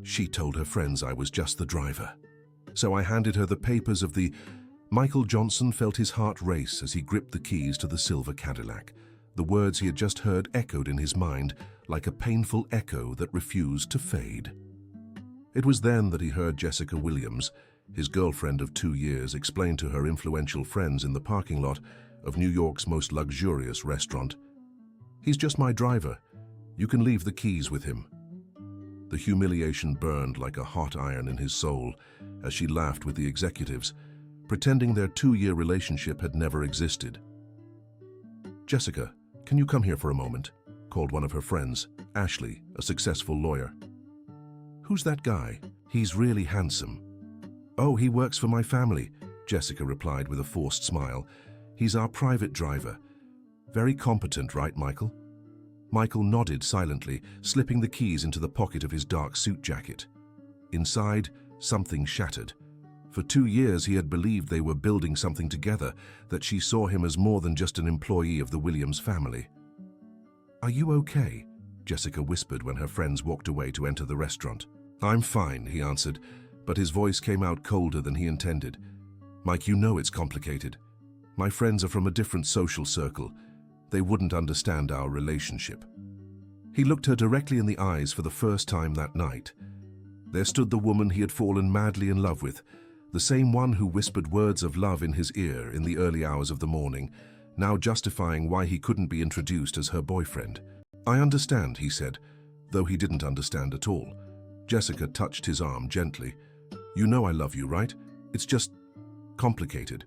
She told her friends I was just the driver. So I handed her the papers of the... Michael Johnson felt his heart race as he gripped the keys to the silver Cadillac. The words he had just heard echoed in his mind like a painful echo that refused to fade. It was then that he heard Jessica Williams, his girlfriend of 2 years, explain to her influential friends in the parking lot of New York's most luxurious restaurant, "He's just my driver. You can leave the keys with him." The humiliation burned like a hot iron in his soul as she laughed with the executives, pretending their 2-year relationship had never existed. "Jessica, can you come here for a moment?" called one of her friends, Ashley, a successful lawyer. "Who's that guy? He's really handsome." "Oh, he works for my family," Jessica replied with a forced smile. "He's our private driver. Very competent, right, Michael?" Michael nodded silently, slipping the keys into the pocket of his dark suit jacket. Inside, something shattered. For 2 years he had believed they were building something together, that she saw him as more than just an employee of the Williams family. "Are you okay?" Jessica whispered when her friends walked away to enter the restaurant. "I'm fine," he answered, but his voice came out colder than he intended. "Mike, you know it's complicated. My friends are from a different social circle. They wouldn't understand our relationship." He looked her directly in the eyes for the first time that night. There stood the woman he had fallen madly in love with, the same one who whispered words of love in his ear in the early hours of the morning, now justifying why he couldn't be introduced as her boyfriend. "I understand," he said, though he didn't understand at all. Jessica touched his arm gently. "You know I love you, right? It's just complicated."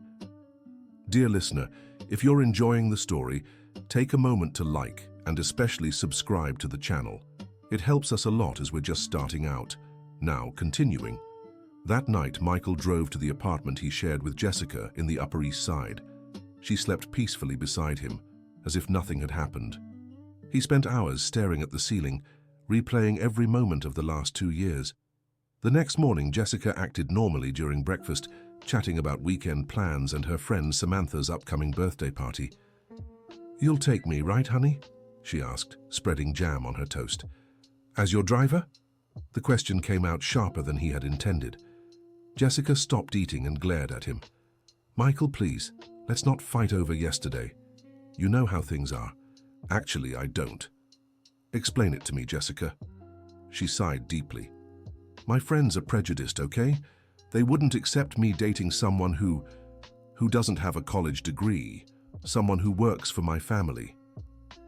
Dear listener, if you're enjoying the story, take a moment to like and especially subscribe to the channel. It helps us a lot as we're just starting out. Now, continuing. That night, Michael drove to the apartment he shared with Jessica in the Upper East Side. She slept peacefully beside him, as if nothing had happened. He spent hours staring at the ceiling, replaying every moment of the last 2 years. The next morning, Jessica acted normally during breakfast, chatting about weekend plans and her friend Samantha's upcoming birthday party. "You'll take me, right, honey?" she asked, spreading jam on her toast. "As your driver?" The question came out sharper than he had intended. Jessica stopped eating and glared at him. "Michael, please, let's not fight over yesterday. You know how things are." "Actually, I don't." "Explain it to me, Jessica." She sighed deeply. "My friends are prejudiced, okay? They wouldn't accept me dating someone who doesn't have a college degree, someone who works for my family.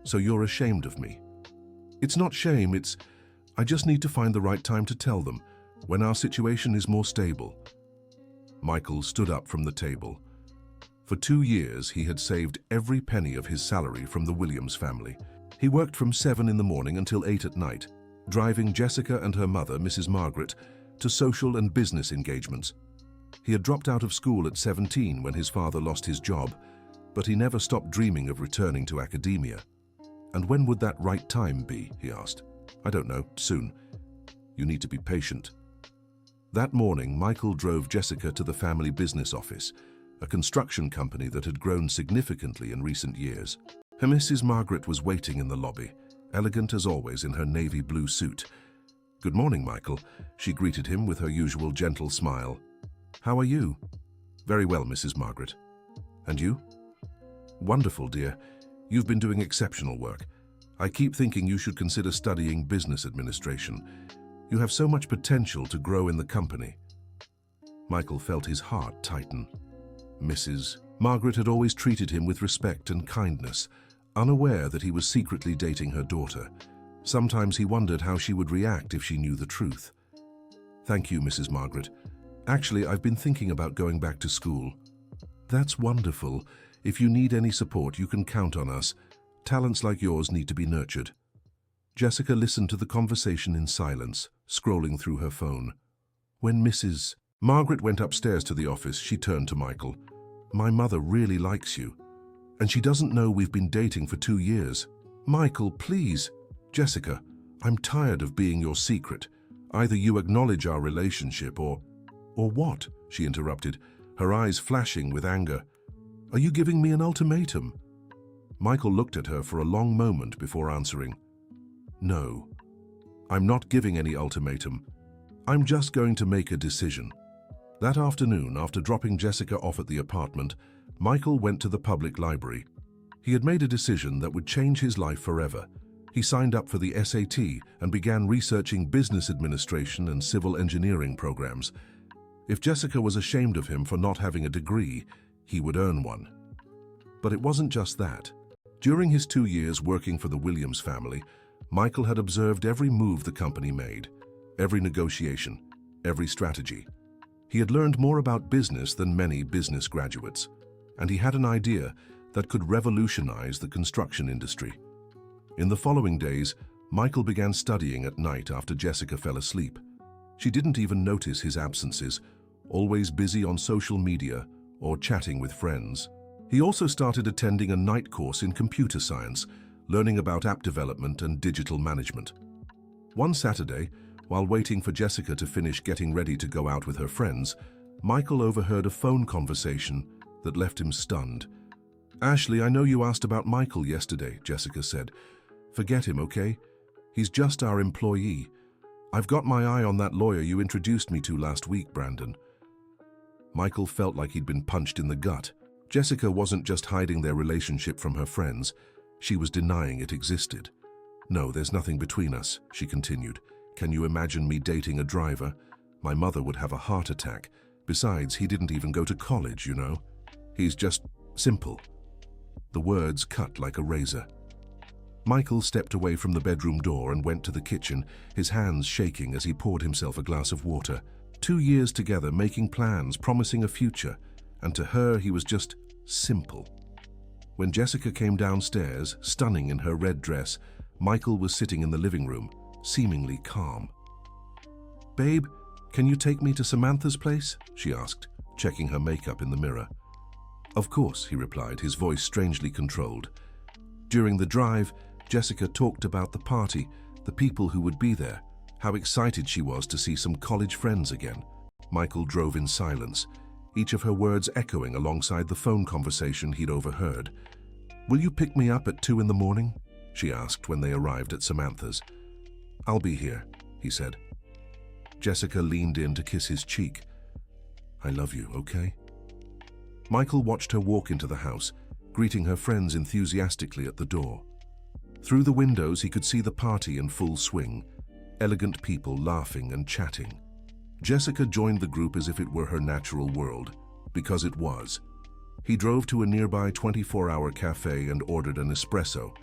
So you're ashamed of me." "It's not shame, I just need to find the right time to tell them, when our situation is more stable." Michael stood up from the table. For 2 years, he had saved every penny of his salary from the Williams family. He worked from 7 in the morning until 8 at night, driving Jessica and her mother, Mrs. Margaret, to social and business engagements. He had dropped out of school at 17 when his father lost his job, but he never stopped dreaming of returning to academia. "And when would that right time be?" he asked. "I don't know, soon. You need to be patient." That morning, Michael drove Jessica to the family business office, a construction company that had grown significantly in recent years. Her Mrs. Margaret was waiting in the lobby, elegant as always in her navy blue suit. "Good morning, Michael," she greeted him with her usual gentle smile. "How are you?" "Very well, Mrs. Margaret." "And you?" "Wonderful, dear. You've been doing exceptional work. I keep thinking you should consider studying business administration. You have so much potential to grow in the company." Michael felt his heart tighten. Mrs. Margaret had always treated him with respect and kindness, unaware that he was secretly dating her daughter. Sometimes he wondered how she would react if she knew the truth. "Thank you, Mrs. Margaret. Actually, I've been thinking about going back to school." "That's wonderful. If you need any support, you can count on us. Talents like yours need to be nurtured." Jessica listened to the conversation in silence, scrolling through her phone. When Mrs. Margaret went upstairs to the office, she turned to Michael. "My mother really likes you, and she doesn't know we've been dating for 2 years. Michael, please." "Jessica, I'm tired of being your secret. Either you acknowledge our relationship or what?" she interrupted, her eyes flashing with anger. "Are you giving me an ultimatum?" Michael looked at her for a long moment before answering. "No, I'm not giving any ultimatum. I'm just going to make a decision. That afternoon, after dropping Jessica off at the apartment, Michael went to the public library. He had made a decision that would change his life forever. He signed up for the SAT and began researching business administration and civil engineering programs. If Jessica was ashamed of him for not having a degree, he would earn one. But it wasn't just that. During his 2 years working for the Williams family, Michael had observed every move the company made, every negotiation, every strategy. He had learned more about business than many business graduates, and he had an idea that could revolutionize the construction industry. In the following days, Michael began studying at night after Jessica fell asleep. She didn't even notice his absences, always busy on social media or chatting with friends. He also started attending a night course in computer science, learning about app development and digital management. One Saturday, while waiting for Jessica to finish getting ready to go out with her friends, Michael overheard a phone conversation that left him stunned. "Ashley, I know you asked about Michael yesterday," Jessica said. "Forget him, okay? He's just our employee. I've got my eye on that lawyer you introduced me to last week, Brandon." Michael felt like he'd been punched in the gut. Jessica wasn't just hiding their relationship from her friends. She was denying it existed. "No, there's nothing between us," she continued. "Can you imagine me dating a driver? My mother would have a heart attack. Besides, he didn't even go to college, you know. He's just simple." The words cut like a razor. Michael stepped away from the bedroom door and went to the kitchen, his hands shaking as he poured himself a glass of water. 2 years together, making plans, promising a future, and to her he was just simple. When Jessica came downstairs, stunning in her red dress, Michael was sitting in the living room, seemingly calm. "Babe, can you take me to Samantha's place?" she asked, checking her makeup in the mirror. "Of course," he replied, his voice strangely controlled. During the drive, Jessica talked about the party, the people who would be there, how excited she was to see some college friends again. Michael drove in silence, each of her words echoing alongside the phone conversation he'd overheard. "Will you pick me up at 2 in the morning?" she asked when they arrived at Samantha's. "I'll be here," he said. Jessica leaned in to kiss his cheek. "I love you, okay?" Michael watched her walk into the house, greeting her friends enthusiastically at the door. Through the windows, he could see the party in full swing, elegant people laughing and chatting. Jessica joined the group as if it were her natural world, because it was. He drove to a nearby 24-hour cafe and ordered an espresso.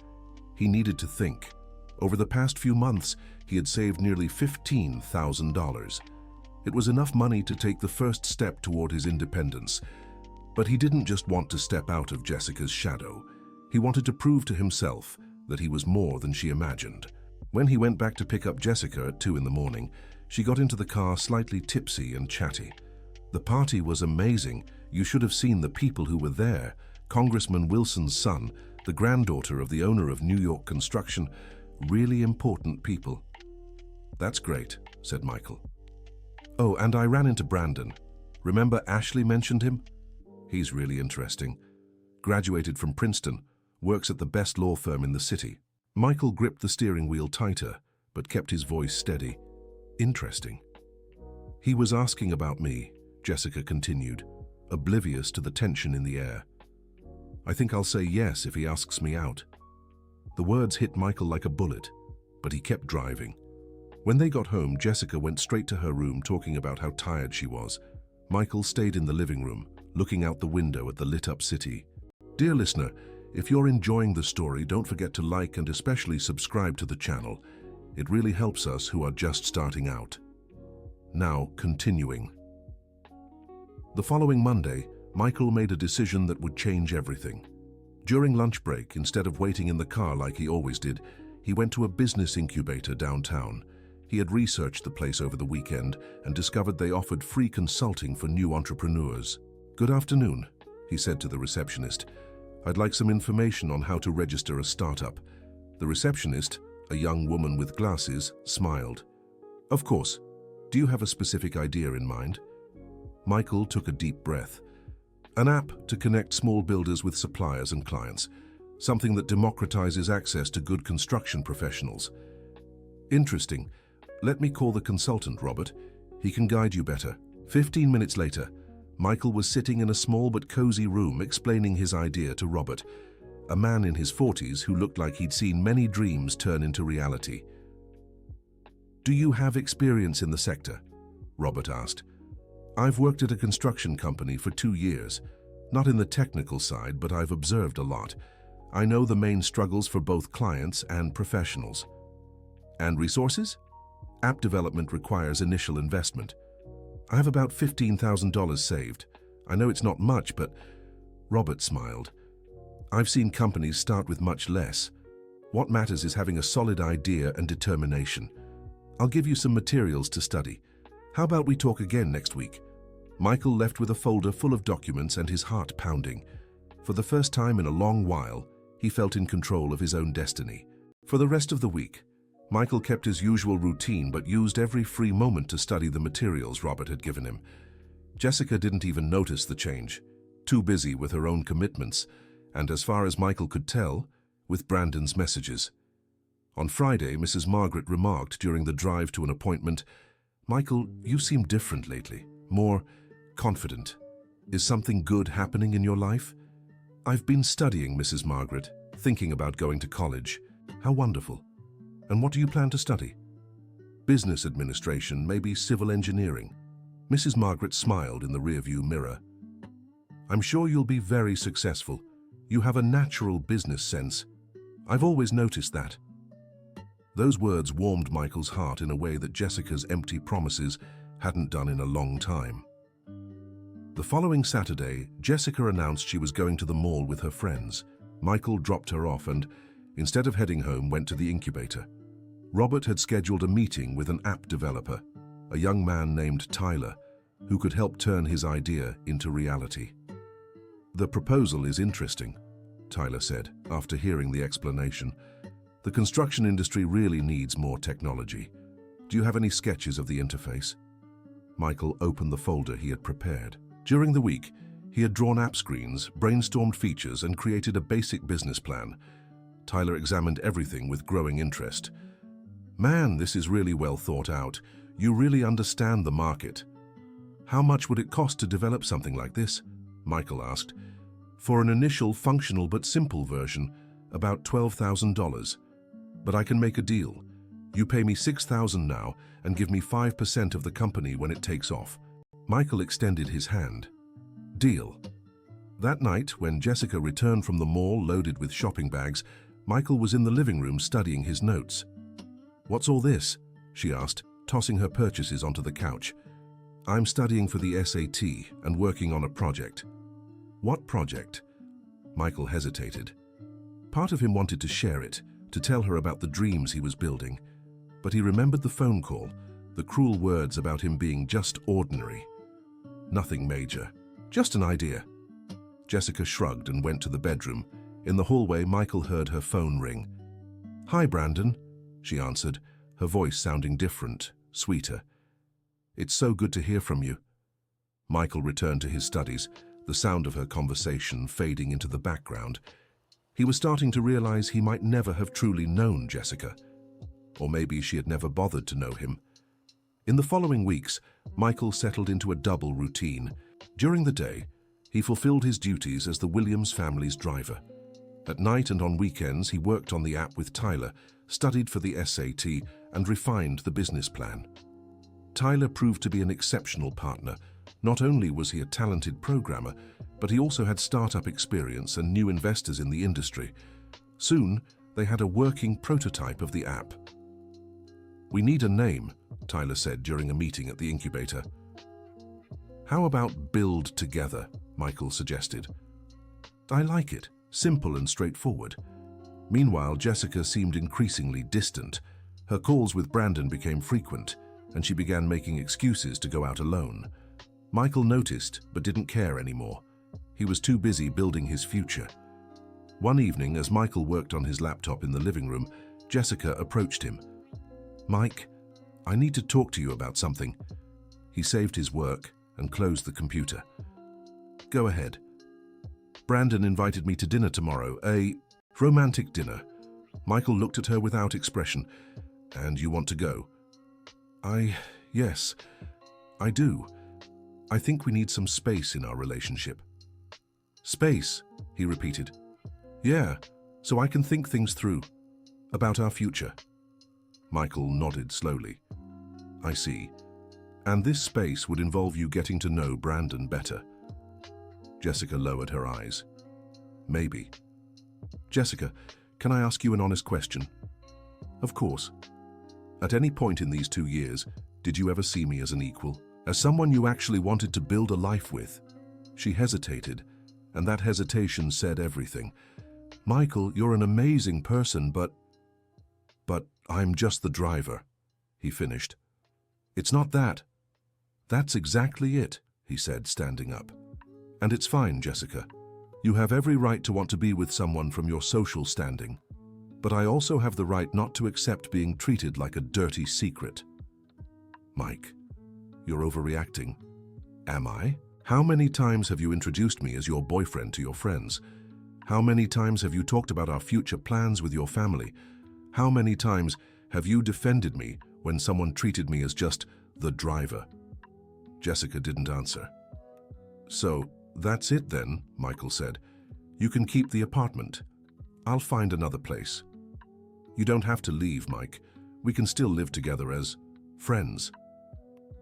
He needed to think. Over the past few months, he had saved nearly $15,000. It was enough money to take the first step toward his independence. But he didn't just want to step out of Jessica's shadow. He wanted to prove to himself that he was more than she imagined. When he went back to pick up Jessica at 2 in the morning, she got into the car slightly tipsy and chatty. "The party was amazing. You should have seen the people who were there. Congressman Wilson's son, the granddaughter of the owner of New York Construction, really important people." "That's great," said Michael. "Oh, and I ran into Brandon. Remember Ashley mentioned him? He's really interesting. Graduated from Princeton, works at the best law firm in the city." Michael gripped the steering wheel tighter, but kept his voice steady. "Interesting." "He was asking about me," Jessica continued, oblivious to the tension in the air. "I think I'll say yes if he asks me out." The words hit Michael like a bullet, but he kept driving. When they got home, Jessica went straight to her room talking about how tired she was. Michael stayed in the living room, looking out the window at the lit-up city. Dear listener, if you're enjoying the story, don't forget to like and especially subscribe to the channel. It really helps us who are just starting out. Now, continuing. The following Monday, Michael made a decision that would change everything. During lunch break, instead of waiting in the car like he always did, he went to a business incubator downtown. He had researched the place over the weekend and discovered they offered free consulting for new entrepreneurs. "Good afternoon," he said to the receptionist. "I'd like some information on how to register a startup." The receptionist, a young woman with glasses, smiled. "Of course. Do you have a specific idea in mind?" Michael took a deep breath. "An app to connect small builders with suppliers and clients. Something that democratizes access to good construction professionals." "Interesting. Let me call the consultant, Robert. He can guide you better. 15 minutes later, Michael was sitting in a small but cozy room explaining his idea to Robert, a man in his 40s who looked like he'd seen many dreams turn into reality. "Do you have experience in the sector?" Robert asked. "I've worked at a construction company for 2 years. Not in the technical side, but I've observed a lot. I know the main struggles for both clients and professionals." "And resources?" "App development requires initial investment. I have about $15,000 saved. I know it's not much, but..." Robert smiled. "I've seen companies start with much less. What matters is having a solid idea and determination. I'll give you some materials to study. How about we talk again next week?" Michael left with a folder full of documents and his heart pounding. For the first time in a long while, he felt in control of his own destiny. For the rest of the week, Michael kept his usual routine but used every free moment to study the materials Robert had given him. Jessica didn't even notice the change, too busy with her own commitments, and as far as Michael could tell, with Brandon's messages. On Friday, Mrs. Margaret remarked during the drive to an appointment, "Michael, you seem different lately, more confident. Is something good happening in your life?" "I've been studying, Mrs. Margaret, thinking about going to college." "How wonderful. And what do you plan to study?" "Business administration, maybe civil engineering." Mrs. Margaret smiled in the rearview mirror. "I'm sure you'll be very successful. You have a natural business sense. I've always noticed that." Those words warmed Michael's heart in a way that Jessica's empty promises hadn't done in a long time. The following Saturday, Jessica announced she was going to the mall with her friends. Michael dropped her off and, instead of heading home, went to the incubator. Robert had scheduled a meeting with an app developer, a young man named Tyler, who could help turn his idea into reality. "The proposal is interesting," Tyler said, after hearing the explanation. "The construction industry really needs more technology. Do you have any sketches of the interface?" Michael opened the folder he had prepared. During the week, he had drawn app screens, brainstormed features, and created a basic business plan. Tyler examined everything with growing interest. "Man, this is really well thought out. You really understand the market." "How much would it cost to develop something like this?" Michael asked. "For an initial functional but simple version, about $12,000. But I can make a deal. You pay me $6,000 now and give me 5% of the company when it takes off." Michael extended his hand. "Deal." That night, when Jessica returned from the mall loaded with shopping bags, Michael was in the living room studying his notes. "What's all this?" she asked, tossing her purchases onto the couch. "I'm studying for the SAT and working on a project." "What project?" Michael hesitated. Part of him wanted to share it, to tell her about the dreams he was building. But he remembered the phone call, the cruel words about him being just ordinary. "Nothing major. Just an idea." Jessica shrugged and went to the bedroom. In the hallway, Michael heard her phone ring. "Hi, Brandon," she answered, her voice sounding different, sweeter. "It's so good to hear from you." Michael returned to his studies, the sound of her conversation fading into the background. He was starting to realize he might never have truly known Jessica. Or maybe she had never bothered to know him. In the following weeks, Michael settled into a double routine. During the day, he fulfilled his duties as the Williams family's driver. At night and on weekends, he worked on the app with Tyler, studied for the SAT, and refined the business plan. Tyler proved to be an exceptional partner. Not only was he a talented programmer, but he also had startup experience and new investors in the industry. Soon, they had a working prototype of the app. "We need a name," Tyler said during a meeting at the incubator. "How about Build Together?" Michael suggested. "I like it. Simple and straightforward." Meanwhile, Jessica seemed increasingly distant. Her calls with Brandon became frequent, and she began making excuses to go out alone. Michael noticed, but didn't care anymore. He was too busy building his future. One evening, as Michael worked on his laptop in the living room, Jessica approached him. "Mike, I need to talk to you about something." He saved his work and closed the computer. "Go ahead." "Brandon invited me to dinner tomorrow, a romantic dinner." Michael looked at her without expression. "And you want to go?" Yes. I do. I think we need some space in our relationship. Space, he repeated. Yeah, so I can think things through. About our future. Michael nodded slowly. I see. And this space would involve you getting to know Brandon better. Jessica lowered her eyes. Maybe. Jessica, can I ask you an honest question? Of course. At any point in these 2 years, did you ever see me as an equal? As someone you actually wanted to build a life with? She hesitated, and that hesitation said everything. Michael, you're an amazing person, but I'm just the driver, he finished. It's not that. That's exactly it, he said, standing up. And it's fine, Jessica. You have every right to want to be with someone from your social standing. But I also have the right not to accept being treated like a dirty secret. Mike, you're overreacting. Am I? How many times have you introduced me as your boyfriend to your friends? How many times have you talked about our future plans with your family? How many times have you defended me when someone treated me as just the driver? Jessica didn't answer. So, that's it then, Michael said. You can keep the apartment. I'll find another place. You don't have to leave, Mike. We can still live together as friends.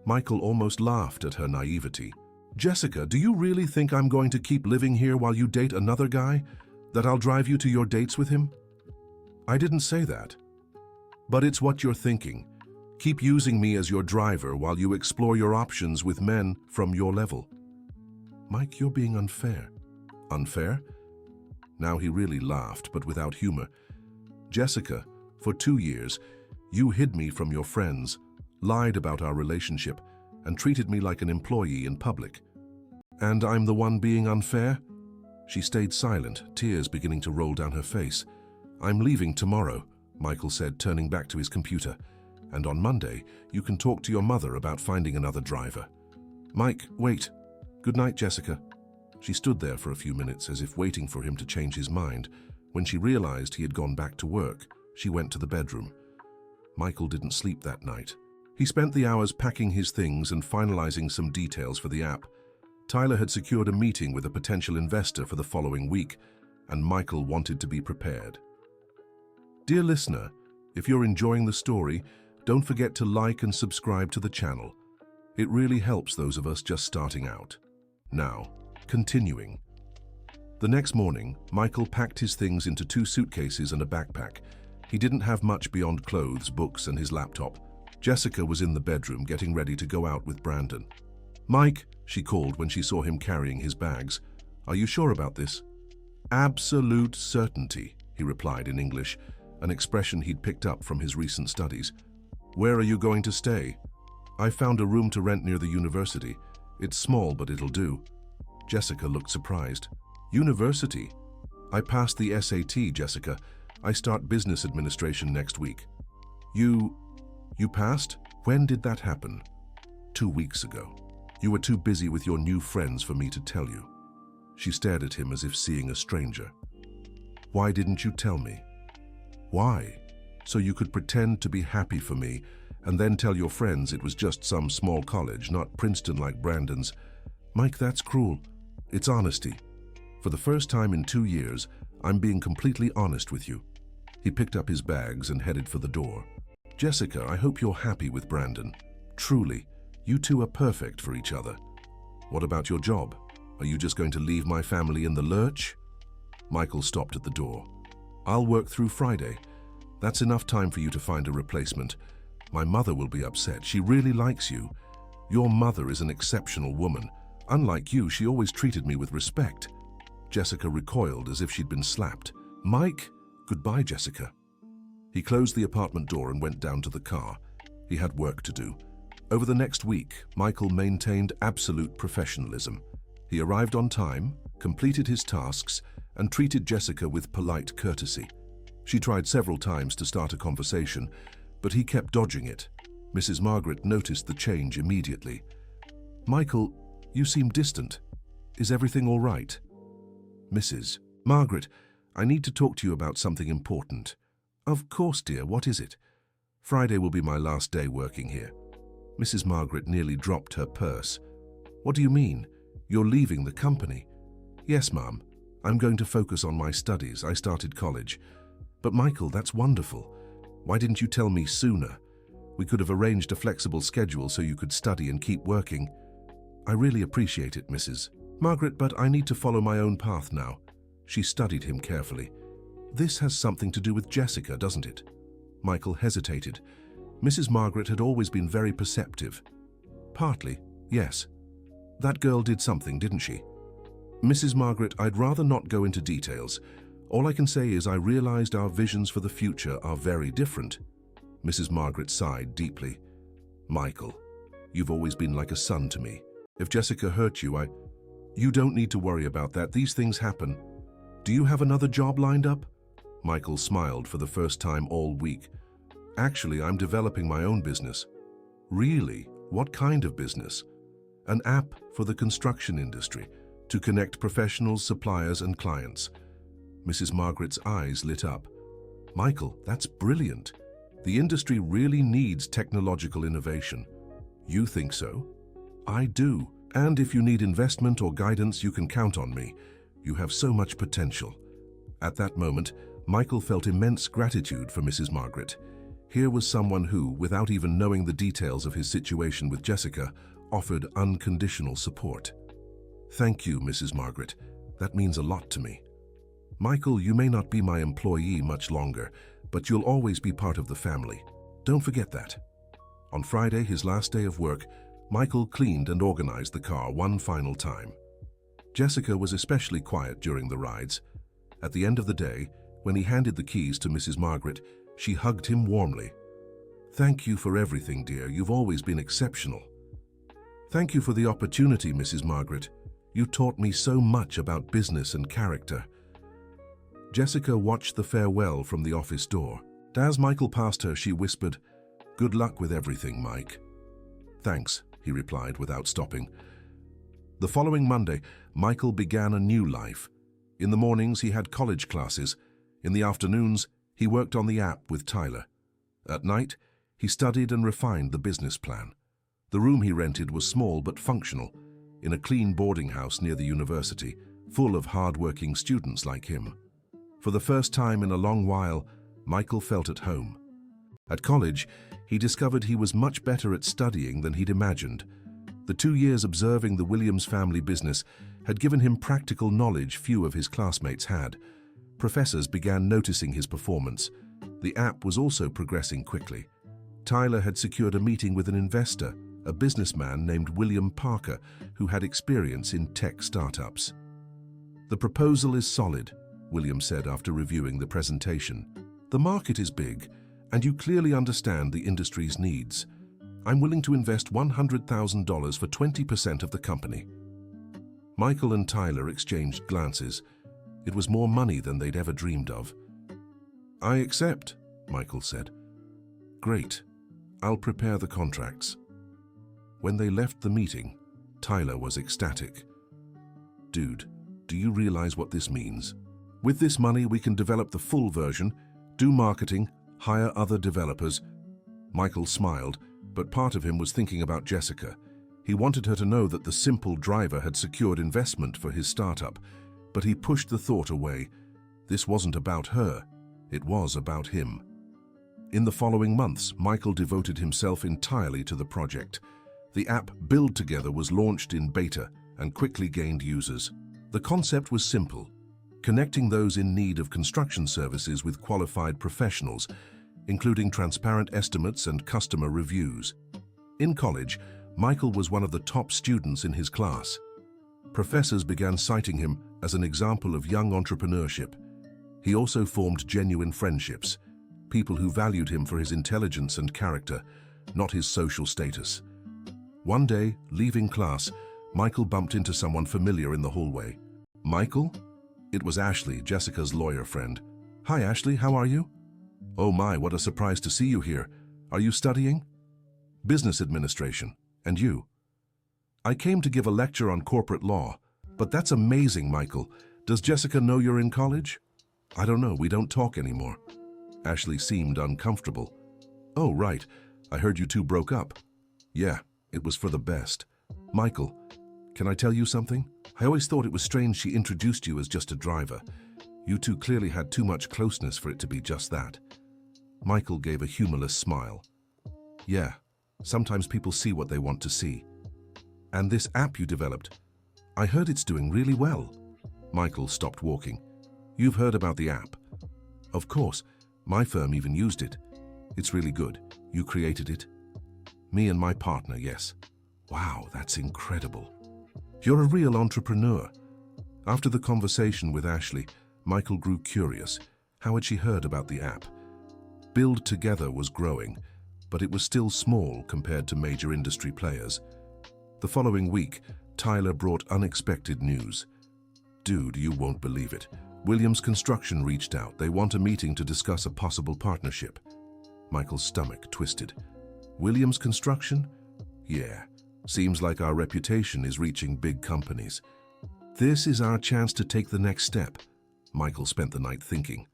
Michael almost laughed at her naivety. Jessica, do you really think I'm going to keep living here while you date another guy? That I'll drive you to your dates with him? I didn't say that. But it's what you're thinking. Keep using me as your driver while you explore your options with men from your level. Mike, you're being unfair. Unfair? Now he really laughed, but without humor. Jessica, for 2 years, you hid me from your friends, lied about our relationship, and treated me like an employee in public. And I'm the one being unfair? She stayed silent, tears beginning to roll down her face. I'm leaving tomorrow, Michael said, turning back to his computer. And on Monday, you can talk to your mother about finding another driver. Mike, wait. Good night, Jessica. She stood there for a few minutes as if waiting for him to change his mind. When she realized he had gone back to work, she went to the bedroom. Michael didn't sleep that night. He spent the hours packing his things and finalizing some details for the app. Tyler had secured a meeting with a potential investor for the following week, and Michael wanted to be prepared. Dear listener, if you're enjoying the story, don't forget to like and subscribe to the channel. It really helps those of us just starting out. Now, continuing. The next morning, Michael packed his things into 2 suitcases and a backpack. He didn't have much beyond clothes, books, and his laptop. Jessica was in the bedroom getting ready to go out with Brandon. Mike, she called when she saw him carrying his bags. Are you sure about this? Absolute certainty, he replied in English, an expression he'd picked up from his recent studies. Where are you going to stay? I found a room to rent near the university. It's small, but it'll do. Jessica looked surprised. University? I passed the SAT, Jessica. I start business administration next week. You passed? When did that happen? 2 weeks ago. You were too busy with your new friends for me to tell you. She stared at him as if seeing a stranger. Why didn't you tell me? Why? So you could pretend to be happy for me and then tell your friends it was just some small college, not Princeton like Brandon's. Mike, that's cruel. It's honesty. For the first time in 2 years, I'm being completely honest with you. He picked up his bags and headed for the door. Jessica, I hope you're happy with Brandon. Truly, you two are perfect for each other. What about your job? Are you just going to leave my family in the lurch? Michael stopped at the door. I'll work through Friday. That's enough time for you to find a replacement. My mother will be upset. She really likes you. Your mother is an exceptional woman. Unlike you, she always treated me with respect. Jessica recoiled as if she'd been slapped. Mike, goodbye, Jessica. He closed the apartment door and went down to the car. He had work to do. Over the next week, Michael maintained absolute professionalism. He arrived on time, completed his tasks, and treated Jessica with polite courtesy. She tried several times to start a conversation, but he kept dodging it. Mrs. Margaret noticed the change immediately. Michael, you seem distant. Is everything all right? Mrs. Margaret, I need to talk to you about something important. Of course, dear. What is it? Friday will be my last day working here. Mrs. Margaret nearly dropped her purse. What do you mean? You're leaving the company? Yes, Mum. I'm going to focus on my studies. I started college. But Michael, that's wonderful. Why didn't you tell me sooner? We could have arranged a flexible schedule so you could study and keep working. I really appreciate it, Mrs. Margaret, but I need to follow my own path now. She studied him carefully. This has something to do with Jessica, doesn't it? Michael hesitated. Mrs. Margaret had always been very perceptive. Partly, yes. That girl did something, didn't she? Mrs. Margaret, I'd rather not go into details. All I can say is I realized our visions for the future are very different. Mrs. Margaret sighed deeply. Michael, you've always been like a son to me. If Jessica hurt you, You don't need to worry about that. These things happen. Do you have another job lined up? Michael smiled for the first time all week. Actually, I'm developing my own business. Really? What kind of business? An app for the construction industry to connect professionals, suppliers, and clients. Mrs. Margaret's eyes lit up. Michael, that's brilliant. The industry really needs technological innovation. You think so? I do. And if you need investment or guidance, you can count on me. You have so much potential. At that moment, Michael felt immense gratitude for Mrs. Margaret. Here was someone who, without even knowing the details of his situation with Jessica, offered unconditional support. Thank you, Mrs. Margaret. That means a lot to me. Michael, you may not be my employee much longer, but you'll always be part of the family. Don't forget that. On Friday, his last day of work, Michael cleaned and organized the car one final time. Jessica was especially quiet during the rides. At the end of the day, when he handed the keys to Mrs. Margaret, she hugged him warmly. Thank you for everything, dear. You've always been exceptional. Thank you for the opportunity, Mrs. Margaret. You taught me so much about business and character. Jessica watched the farewell from the office door. As Michael passed her, she whispered, "Good luck with everything, Mike." "Thanks," he replied without stopping. The following Monday, Michael began a new life. In the mornings, he had college classes. In the afternoons, he worked on the app with Tyler. At night, he studied and refined the business plan. The room he rented was small but functional, in a clean boarding house near the university, full of hard-working students like him. For the first time in a long while, Michael felt at home. At college, he discovered he was much better at studying than he'd imagined. The 2 years observing the Williams family business had given him practical knowledge few of his classmates had. Professors began noticing his performance. The app was also progressing quickly. Tyler had secured a meeting with an investor, a businessman named William Parker, who had experience in tech startups. "The proposal is solid," William said after reviewing the presentation. "The market is big, and you clearly understand the industry's needs. I'm willing to invest $100,000 for 20% of the company." Michael and Tyler exchanged glances. It was more money than they'd ever dreamed of. "I accept," Michael said. "Great. I'll prepare the contracts." When they left the meeting, Tyler was ecstatic. "Dude, do you realize what this means? With this money, we can develop the full version, do marketing, hire other developers." Michael smiled, but part of him was thinking about Jessica. He wanted her to know that the simple driver had secured investment for his startup, but he pushed the thought away. This wasn't about her, it was about him. In the following months, Michael devoted himself entirely to the project. The app Build Together was launched in beta and quickly gained users. The concept was simple: connecting those in need of construction services with qualified professionals, including transparent estimates and customer reviews. In college, Michael was one of the top students in his class. Professors began citing him as an example of young entrepreneurship. He also formed genuine friendships, people who valued him for his intelligence and character, not his social status. One day, leaving class, Michael bumped into someone familiar in the hallway. "Michael?" It was Ashley, Jessica's lawyer friend. "Hi, Ashley, how are you?" "Oh my, what a surprise to see you here. Are you studying?" "Business administration. And you?" "I came to give a lecture on corporate law." "But that's amazing, Michael. Does Jessica know you're in college?" "I don't know, we don't talk anymore." Ashley seemed uncomfortable. "Oh, right. I heard you two broke up." Yeah, it was for the best. Michael, can I tell you something? I always thought it was strange she introduced you as just a driver. You two clearly had too much closeness for it to be just that. Michael gave a humorless smile. Yeah, sometimes people see what they want to see. And this app you developed, I heard it's doing really well. Michael stopped walking. You've heard about the app? Of course, my firm even used it. It's really good. You created it? Me and my partner, yes. Wow, that's incredible. You're a real entrepreneur. After the conversation with Ashley, Michael grew curious. How had she heard about the app? Build Together was growing, but it was still small compared to major industry players. The following week, Tyler brought unexpected news. Dude, you won't believe it. Williams Construction reached out. They want a meeting to discuss a possible partnership. Michael's stomach twisted. Williams Construction? Yeah. Seems like our reputation is reaching big companies. This is our chance to take the next step. Michael spent the night thinking.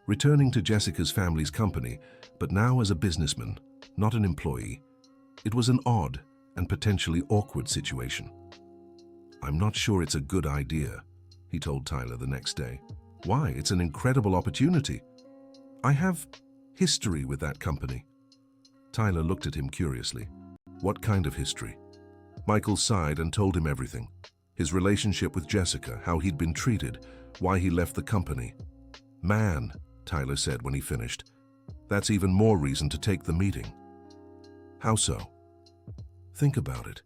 Returning to Jessica's family's company, but now as a businessman, not an employee. It was an odd and potentially awkward situation. I'm not sure it's a good idea, he told Tyler the next day. Why? It's an incredible opportunity. I have history with that company. Tyler looked at him curiously. What kind of history? Michael sighed and told him everything. His relationship with Jessica, how he'd been treated, why he left the company. Man, Tyler said when he finished, that's even more reason to take the meeting. How so? Think about it.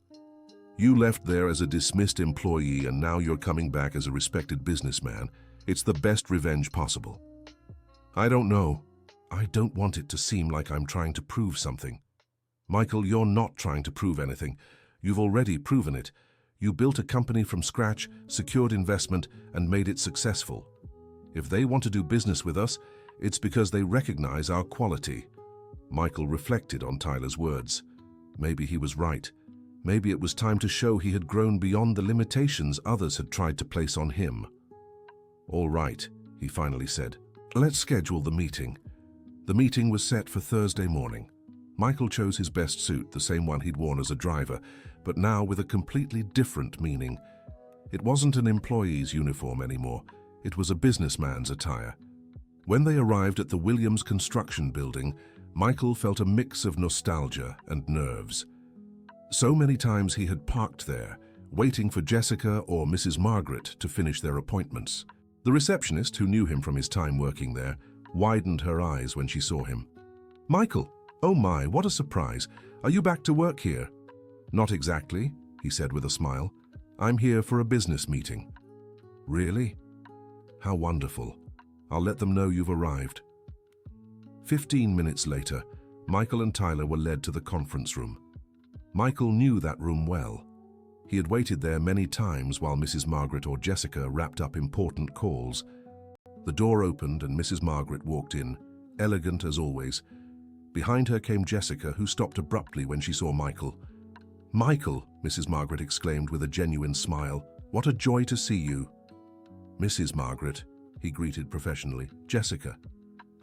You left there as a dismissed employee and now you're coming back as a respected businessman. It's the best revenge possible. I don't know. I don't want it to seem like I'm trying to prove something. Michael, you're not trying to prove anything. You've already proven it. You built a company from scratch, secured investment, and made it successful. If they want to do business with us, it's because they recognize our quality. Michael reflected on Tyler's words. Maybe he was right. Maybe it was time to show he had grown beyond the limitations others had tried to place on him. All right, he finally said. Let's schedule the meeting. The meeting was set for Thursday morning. Michael chose his best suit, the same one he'd worn as a driver, but now with a completely different meaning. It wasn't an employee's uniform anymore. It was a businessman's attire. When they arrived at the Williams Construction building, Michael felt a mix of nostalgia and nerves. So many times he had parked there, waiting for Jessica or Mrs. Margaret to finish their appointments. The receptionist, who knew him from his time working there, widened her eyes when she saw him. Michael, oh my, what a surprise. Are you back to work here? Not exactly, he said with a smile. I'm here for a business meeting. Really? How wonderful. I'll let them know you've arrived. 15 minutes later, Michael and Tyler were led to the conference room. Michael knew that room well. He had waited there many times while Mrs. Margaret or Jessica wrapped up important calls. The door opened and Mrs. Margaret walked in, elegant as always. Behind her came Jessica, who stopped abruptly when she saw Michael. Michael, Mrs. Margaret exclaimed with a genuine smile. What a joy to see you. Mrs. Margaret, he greeted professionally. Jessica.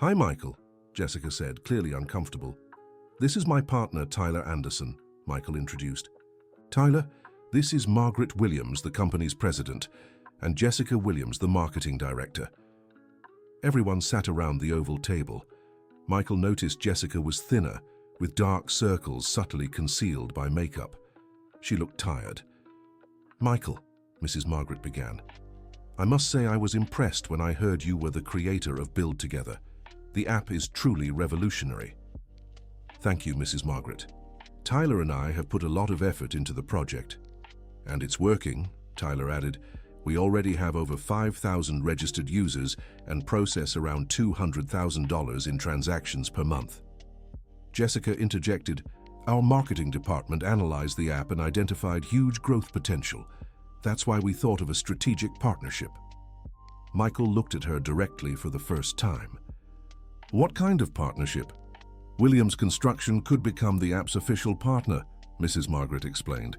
Hi, Michael, Jessica said, clearly uncomfortable. This is my partner, Tyler Anderson, Michael introduced. Tyler, this is Margaret Williams, the company's president, and Jessica Williams, the marketing director. Everyone sat around the oval table. Michael noticed Jessica was thinner, with dark circles subtly concealed by makeup. She looked tired. Michael, Mrs. Margaret began, I must say I was impressed when I heard you were the creator of Build Together. The app is truly revolutionary. Thank you, Mrs. Margaret. Tyler and I have put a lot of effort into the project. And it's working, Tyler added. We already have over 5,000 registered users and process around $200,000 in transactions per month. Jessica interjected, Our marketing department analyzed the app and identified huge growth potential. That's why we thought of a strategic partnership. Michael looked at her directly for the first time. What kind of partnership? Williams Construction could become the app's official partner, Mrs. Margaret explained.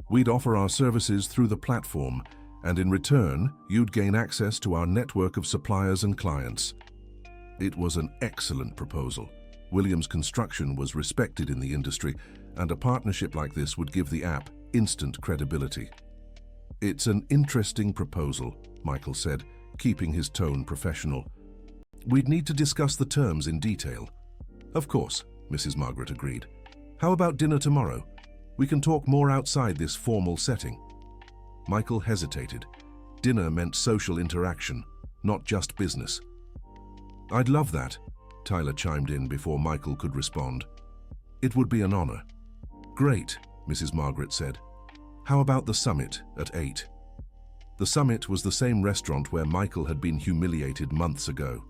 We'd offer our services through the platform, and in return, you'd gain access to our network of suppliers and clients. It was an excellent proposal. Williams Construction was respected in the industry, and a partnership like this would give the app instant credibility. "It's an interesting proposal," Michael said, keeping his tone professional. "We'd need to discuss the terms in detail." "Of course," Mrs. Margaret agreed. "How about dinner tomorrow? We can talk more outside this formal setting." Michael hesitated. Dinner meant social interaction, not just business. "I'd love that," Tyler chimed in before Michael could respond. "It would be an honor." "Great," Mrs. Margaret said. "How about the Summit at 8? The Summit was the same restaurant where Michael had been humiliated months ago.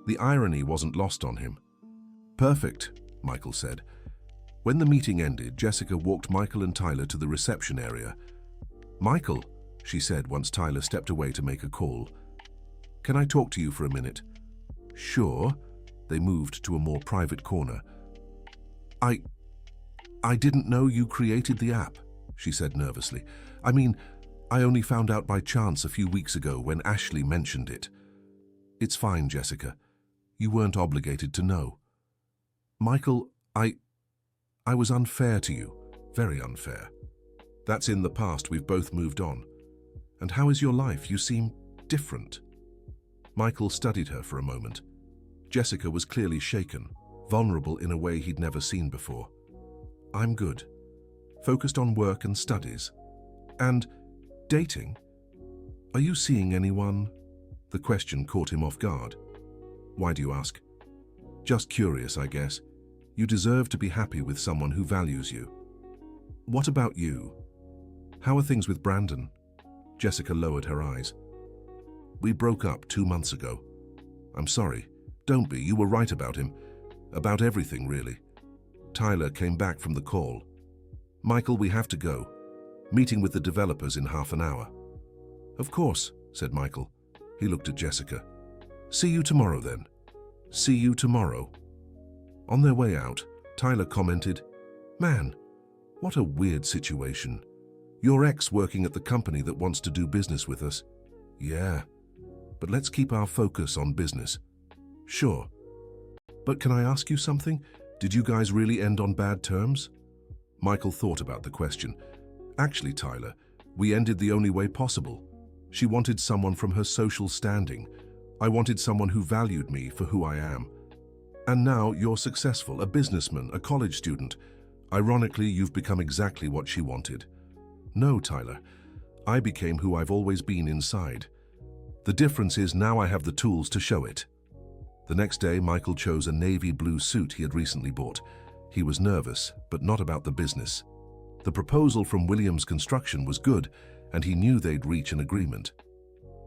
The irony wasn't lost on him. "Perfect," Michael said. When the meeting ended, Jessica walked Michael and Tyler to the reception area. "Michael," she said once Tyler stepped away to make a call, "can I talk to you for a minute?" "Sure." They moved to a more private corner. I didn't know you created the app," she said nervously. "I mean, I only found out by chance a few weeks ago when Ashley mentioned it." "It's fine, Jessica. You weren't obligated to know." "Michael, I was unfair to you. Very unfair. That's in the past. We've both moved on. And how is your life? You seem different." Michael studied her for a moment. Jessica was clearly shaken, vulnerable in a way he'd never seen before. "I'm good. Focused on work and studies. And dating. Are you seeing anyone?" The question caught him off guard. "Why do you ask?" "Just curious, I guess. You deserve to be happy with someone who values you." "What about you? How are things with Brandon?" Jessica lowered her eyes. "We broke up 2 months ago." "I'm sorry." "Don't be. You were right about him. About everything, really." Tyler came back from the call. "Michael, we have to go. Meeting with the developers in half an hour." "Of course," said Michael. He looked at Jessica. "See you tomorrow, then." "See you tomorrow." On their way out, Tyler commented, "Man, what a weird situation. Your ex working at the company that wants to do business with us." "Yeah, but let's keep our focus on business." "Sure. But can I ask you something? Did you guys really end on bad terms?" Michael thought about the question. "Actually, Tyler, we ended the only way possible. She wanted someone from her social standing. I wanted someone who valued me for who I am. And now you're successful, a businessman, a college student. Ironically, you've become exactly what she wanted." "No, Tyler. I became who I've always been inside. The difference is now I have the tools to show it." The next day, Michael chose a navy blue suit he had recently bought. He was nervous, but not about the business. The proposal from Williams Construction was good, and he knew they'd reach an agreement.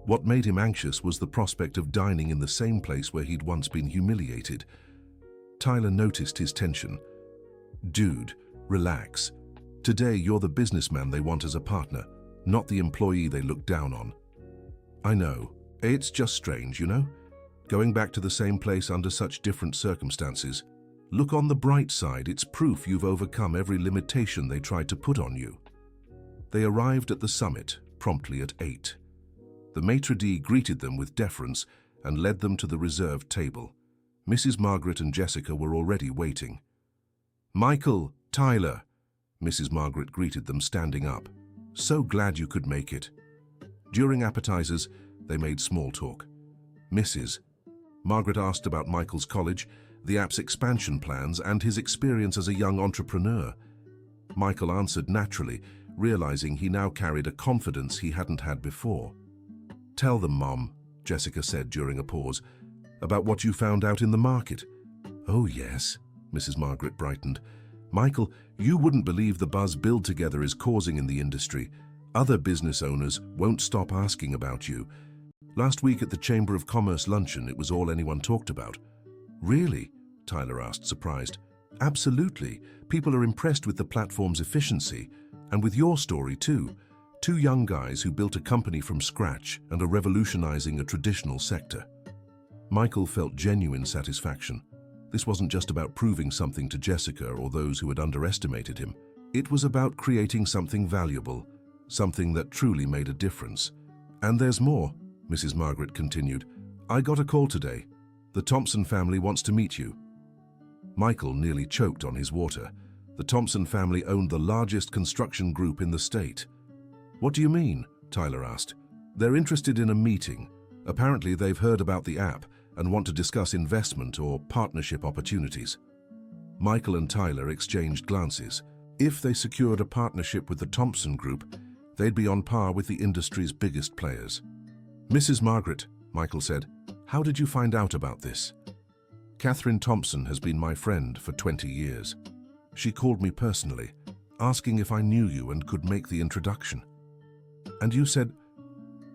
What made him anxious was the prospect of dining in the same place where he'd once been humiliated. Tyler noticed his tension. "Dude, relax. Today you're the businessman they want as a partner, not the employee they look down on." "I know. It's just strange, you know? Going back to the same place under such different circumstances. Look on the bright side. It's proof you've overcome every limitation they tried to put on you." They arrived at the summit promptly at 8. The maitre d' greeted them with deference and led them to the reserved table. Mrs. Margaret and Jessica were already waiting. "Michael, Tyler," Mrs. Margaret greeted them, standing up. "So glad you could make it." During appetizers, they made small talk. "Mrs." Margaret asked about Michael's college, the app's expansion plans, and his experience as a young entrepreneur. Michael answered naturally, realizing he now carried a confidence he hadn't had before. "Tell them, Mom," Jessica said during a pause, "about what you found out in the market." "Oh, yes," Mrs. Margaret brightened. "Michael, you wouldn't believe the buzz Build Together is causing in the industry. Other business owners won't stop asking about you. Last week at the Chamber of Commerce luncheon, it was all anyone talked about." "Really?" Tyler asked, surprised. "Absolutely. People are impressed with the platform's efficiency, and with your story too. 2 young guys who built a company from scratch and are revolutionizing a traditional sector." Michael felt genuine satisfaction. This wasn't just about proving something to Jessica or those who had underestimated him. It was about creating something valuable, something that truly made a difference. "And there's more," Mrs. Margaret continued. "I got a call today. The Thompson family wants to meet you." Michael nearly choked on his water. The Thompson family owned the largest construction group in the state. What do you mean? Tyler asked. They're interested in a meeting. Apparently they've heard about the app and want to discuss investment or partnership opportunities. Michael and Tyler exchanged glances. If they secured a partnership with the Thompson Group, they'd be on par with the industry's biggest players. Mrs. Margaret, Michael said, how did you find out about this? Catherine Thompson has been my friend for 20 years. She called me personally, asking if I knew you and could make the introduction. And you said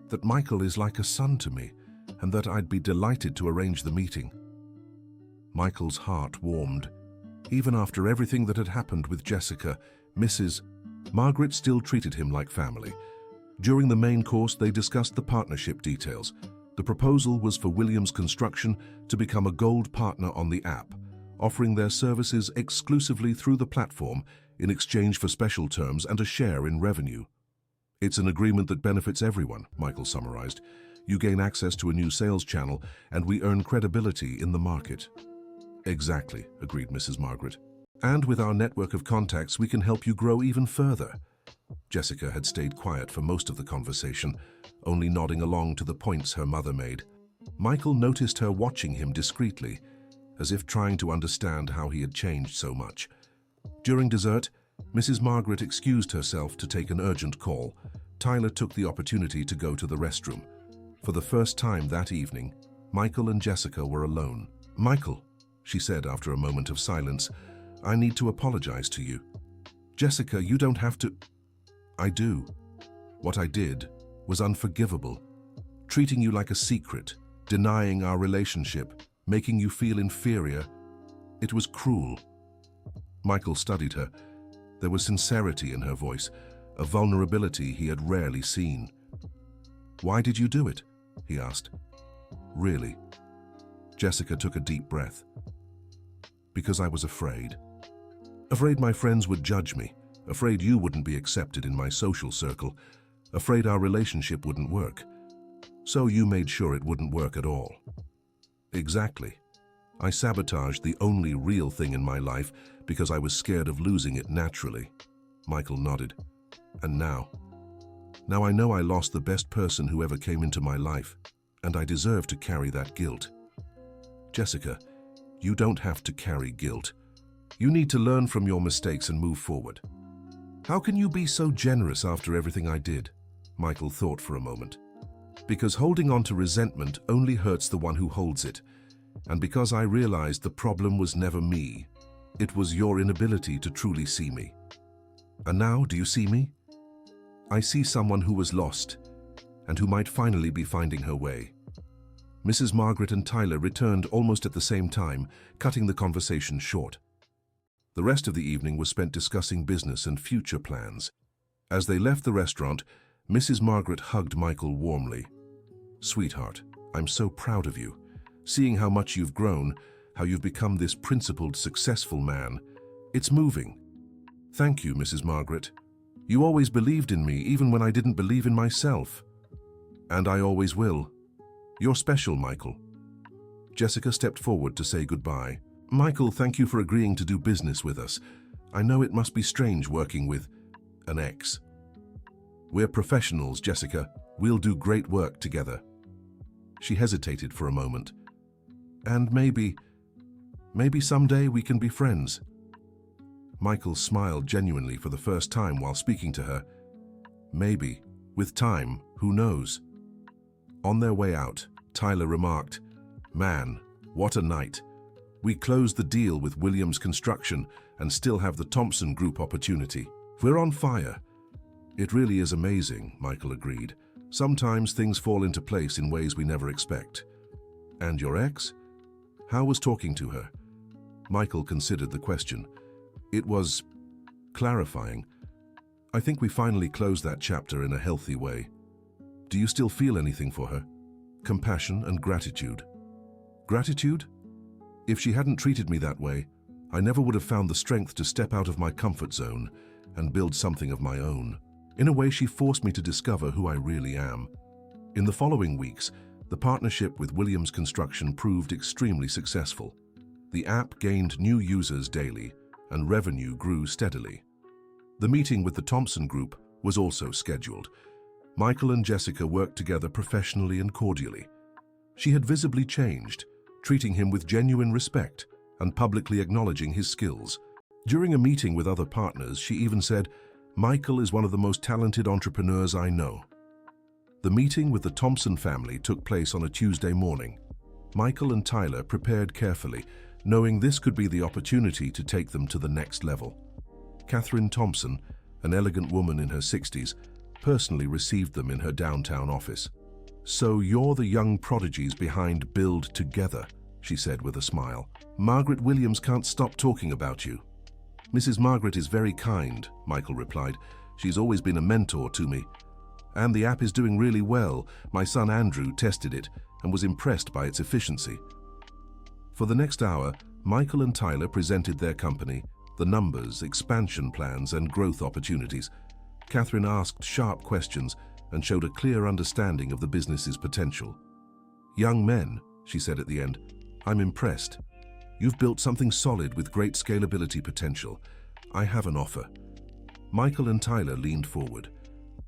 that Michael is like a son to me and that I'd be delighted to arrange the meeting. Michael's heart warmed. Even after everything that had happened with Jessica, Mrs. Margaret still treated him like family. During the main course, they discussed the partnership details. The proposal was for Williams Construction to become a gold partner on the app, offering their services exclusively through the platform in exchange for special terms and a share in revenue. It's an agreement that benefits everyone, Michael summarized. You gain access to a new sales channel, and we earn credibility in the market. Exactly, agreed Mrs. Margaret. And with our network of contacts, we can help you grow even further. Jessica had stayed quiet for most of the conversation, only nodding along to the points her mother made. Michael noticed her watching him discreetly, as if trying to understand how he had changed so much. During dessert, Mrs. Margaret excused herself to take an urgent call. Tyler took the opportunity to go to the restroom. For the first time that evening, Michael and Jessica were alone. Michael, she said after a moment of silence, I need to apologize to you. Jessica, you don't have to. I do. What I did was unforgivable. Treating you like a secret, denying our relationship, making you feel inferior. It was cruel. Michael studied her. There was sincerity in her voice, a vulnerability he had rarely seen. Why did you do it? He asked. Really? Jessica took a deep breath. Because I was afraid. Afraid my friends would judge me. Afraid you wouldn't be accepted in my social circle. Afraid our relationship wouldn't work. So you made sure it wouldn't work at all. Exactly. I sabotaged the only real thing in my life because I was scared of losing it naturally. Michael nodded. And now I know I lost the best person who ever came into my life, and I deserve to carry that guilt. Jessica, you don't have to carry guilt. You need to learn from your mistakes and move forward. How can you be so generous after everything I did? Michael thought for a moment. Because holding on to resentment only hurts the one who holds it. And because I realized the problem was never me, it was your inability to truly see me. And now, do you see me? I see someone who was lost, and who might finally be finding her way. Mrs. Margaret and Tyler returned almost at the same time, cutting the conversation short. The rest of the evening was spent discussing business and future plans. As they left the restaurant, Mrs. Margaret hugged Michael warmly. Sweetheart, I'm so proud of you. Seeing how much you've grown, how you've become this principled, successful man. It's moving. Thank you, Mrs. Margaret. You always believed in me, even when I didn't believe in myself. And I always will. You're special, Michael. Jessica stepped forward to say goodbye. Michael, thank you for agreeing to do business with us. I know it must be strange working with an ex. We're professionals, Jessica. We'll do great work together. She hesitated for a moment. And maybe someday we can be friends. Michael smiled genuinely for the first time while speaking to her. Maybe. With time, who knows? On their way out, Tyler remarked, Man, what a night. We closed the deal with Williams Construction and still have the Thompson Group opportunity. We're on fire. It really is amazing, Michael agreed. Sometimes things fall into place in ways we never expect. And your ex? How was talking to her? Michael considered the question. It was clarifying. I think we finally closed that chapter in a healthy way. Do you still feel anything for her? Compassion and gratitude. Gratitude? If she hadn't treated me that way, I never would have found the strength to step out of my comfort zone and build something of my own. In a way, she forced me to discover who I really am. In the following weeks, the partnership with Williams Construction proved extremely successful. The app gained new users daily, and revenue grew steadily. The meeting with the Thompson Group was also scheduled. Michael and Jessica worked together professionally and cordially. She had visibly changed, treating him with genuine respect and publicly acknowledging his skills. During a meeting with other partners, she even said, "Michael is one of the most talented entrepreneurs I know." The meeting with the Thompson family took place on a Tuesday morning. Michael and Tyler prepared carefully, knowing this could be the opportunity to take them to the next level. Catherine Thompson, an elegant woman in her 60s, personally received them in her downtown office. "So you're the young prodigies behind Build Together," she said with a smile. "Margaret Williams can't stop talking about you." "Mrs. Margaret is very kind," Michael replied. "She's always been a mentor to me. And the app is doing really well. My son Andrew tested it and was impressed by its efficiency." For the next hour, Michael and Tyler presented their company, the numbers, expansion plans, and growth opportunities. Catherine asked sharp questions and showed a clear understanding of the business's potential. "Young men," she said at the end, "I'm impressed. You've built something solid with great scalability potential. I have an offer." Michael and Tyler leaned forward.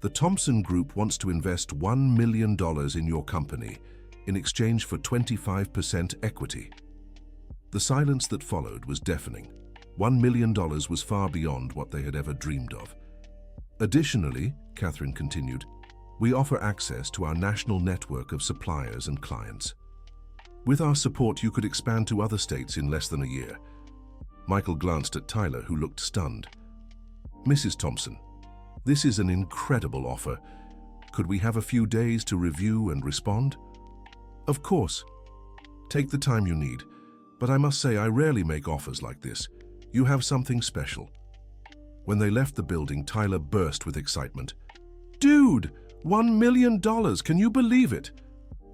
"The Thompson Group wants to invest $1 million in your company in exchange for 25% equity." The silence that followed was deafening. $1 million was far beyond what they had ever dreamed of. "Additionally," Catherine continued, "we offer access to our national network of suppliers and clients. With our support, you could expand to other states in less than a year." Michael glanced at Tyler, who looked stunned. "Mrs. Thompson, this is an incredible offer. Could we have a few days to review and respond?" "Of course. Take the time you need. But I must say I rarely make offers like this. You have something special." When they left the building, Tyler burst with excitement. "Dude, $1 million, can you believe it?"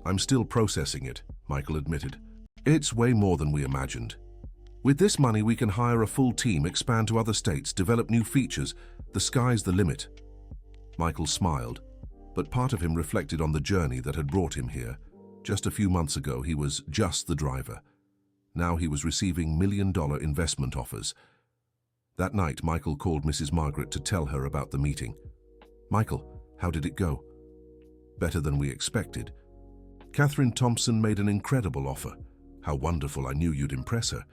"I'm still processing it," Michael admitted. "It's way more than we imagined. With this money, we can hire a full team, expand to other states, develop new features. The sky's the limit." Michael smiled, but part of him reflected on the journey that had brought him here. Just a few months ago, he was just the driver. Now he was receiving million-dollar investment offers. That night, Michael called Mrs. Margaret to tell her about the meeting. "Michael, how did it go?" "Better than we expected. Catherine Thompson made an incredible offer. How wonderful, I knew you'd impress her.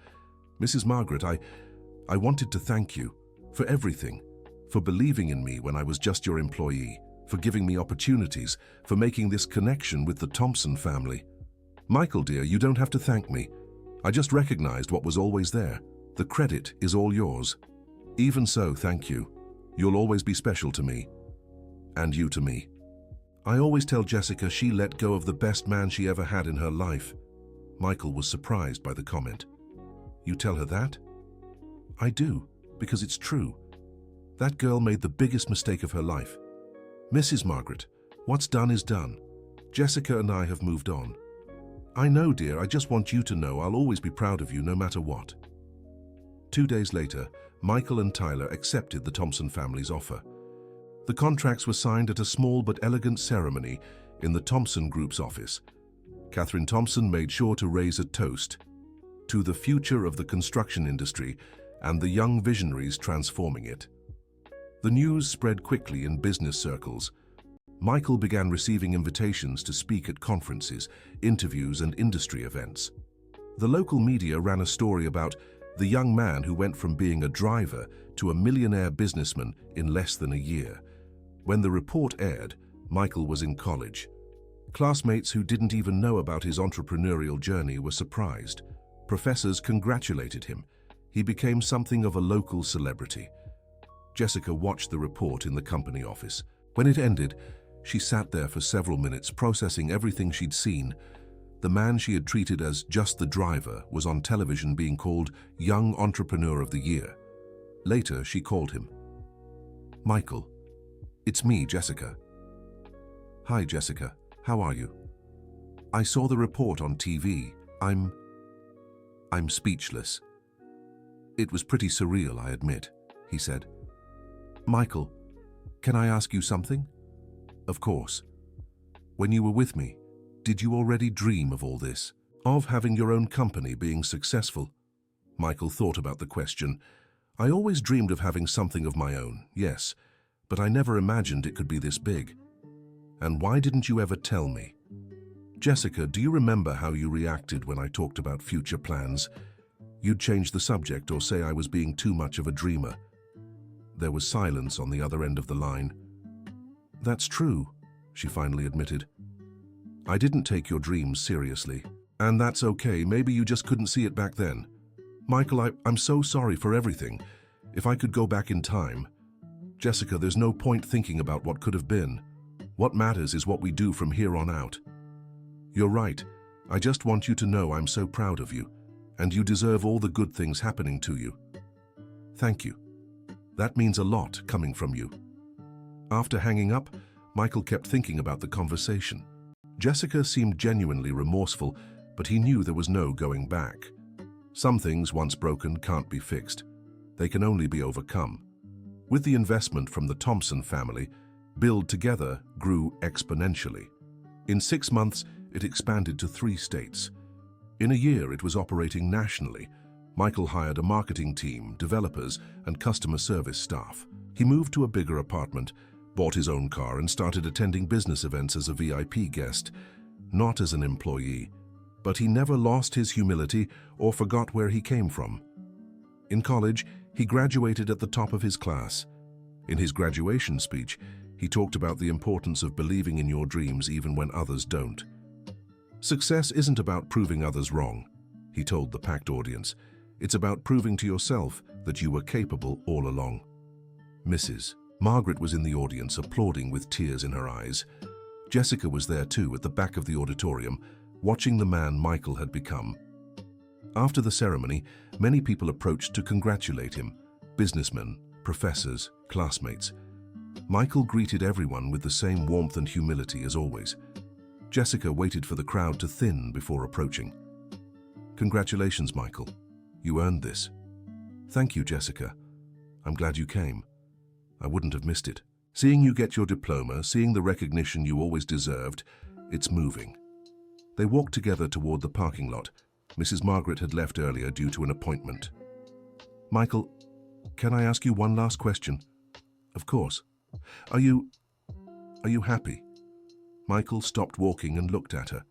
Mrs. Margaret, I wanted to thank you for everything, for believing in me when I was just your employee, for giving me opportunities, for making this connection with the Thompson family." "Michael, dear, you don't have to thank me. I just recognized what was always there. The credit is all yours." "Even so, thank you. You'll always be special to me. And you to me. I always tell Jessica she let go of the best man she ever had in her life." Michael was surprised by the comment. "You tell her that?" "I do, because it's true. That girl made the biggest mistake of her life. Mrs. Margaret, what's done is done. Jessica and I have moved on." "I know, dear. I just want you to know I'll always be proud of you no matter what." 2 days later, Michael and Tyler accepted the Thompson family's offer. The contracts were signed at a small but elegant ceremony in the Thompson Group's office. Catherine Thompson made sure to raise a toast to the future of the construction industry and the young visionaries transforming it. The news spread quickly in business circles. Michael began receiving invitations to speak at conferences, interviews, and industry events. The local media ran a story about the young man who went from being a driver to a millionaire businessman in less than a year. When the report aired, Michael was in college. Classmates who didn't even know about his entrepreneurial journey were surprised. Professors congratulated him. He became something of a local celebrity. Jessica watched the report in the company office. When it ended, she sat there for several minutes, processing everything she'd seen. The man she had treated as just the driver was on television being called Young Entrepreneur of the Year. Later, she called him. "Michael, it's me, Jessica." "Hi, Jessica. How are you?" "I saw the report on TV. I'm speechless." "It was pretty surreal, I admit," he said. "Michael, can I ask you something?" "Of course." "When you were with me, did you already dream of all this? Of having your own company being successful?" Michael thought about the question. I always dreamed of having something of my own, yes, but I never imagined it could be this big. And why didn't you ever tell me? Jessica, do you remember how you reacted when I talked about future plans? You'd change the subject or say I was being too much of a dreamer. There was silence on the other end of the line. That's true, she finally admitted. I didn't take your dreams seriously. And that's okay, maybe you just couldn't see it back then. Michael, I'm so sorry for everything. If I could go back in time. Jessica, there's no point thinking about what could have been. What matters is what we do from here on out. You're right. I just want you to know I'm so proud of you, and you deserve all the good things happening to you. Thank you. That means a lot coming from you. After hanging up, Michael kept thinking about the conversation. Jessica seemed genuinely remorseful, but he knew there was no going back. Some things, once broken, can't be fixed. They can only be overcome. With the investment from the Thompson family, Build Together grew exponentially. In 6 months, it expanded to 3 states. In a year, it was operating nationally. Michael hired a marketing team, developers, and customer service staff. He moved to a bigger apartment, bought his own car, and started attending business events as a VIP guest, not as an employee. But he never lost his humility or forgot where he came from. In college, he graduated at the top of his class. In his graduation speech, he talked about the importance of believing in your dreams even when others don't. Success isn't about proving others wrong, he told the packed audience. It's about proving to yourself that you were capable all along. Mrs. Margaret was in the audience, applauding with tears in her eyes. Jessica was there too, at the back of the auditorium, watching the man Michael had become. After the ceremony, many people approached to congratulate him. Businessmen, professors, classmates. Michael greeted everyone with the same warmth and humility as always. Jessica waited for the crowd to thin before approaching. Congratulations, Michael. You earned this. Thank you, Jessica. I'm glad you came. I wouldn't have missed it. Seeing you get your diploma, seeing the recognition you always deserved, it's moving. They walked together toward the parking lot. Mrs. Margaret had left earlier due to an appointment. Michael, can I ask you one last question? Of course. Are you happy? Michael stopped walking and looked at her.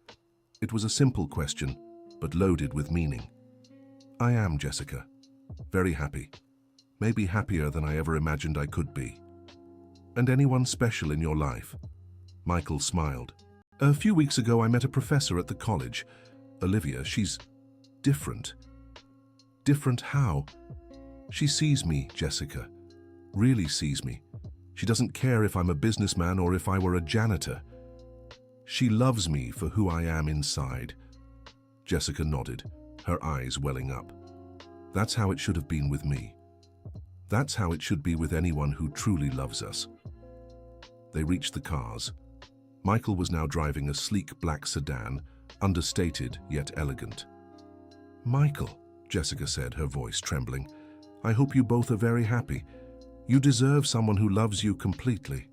It was a simple question, but loaded with meaning. I am, Jessica. Very happy. Maybe happier than I ever imagined I could be. And anyone special in your life? Michael smiled. A few weeks ago, I met a professor at the college. Olivia, she's different. Different how? She sees me, Jessica. Really sees me. She doesn't care if I'm a businessman or if I were a janitor. She loves me for who I am inside. Jessica nodded, her eyes welling up. That's how it should have been with me. That's how it should be with anyone who truly loves us. They reached the cars. Michael was now driving a sleek black sedan, understated yet elegant. Michael, Jessica said, her voice trembling, I hope you both are very happy. You deserve someone who loves you completely.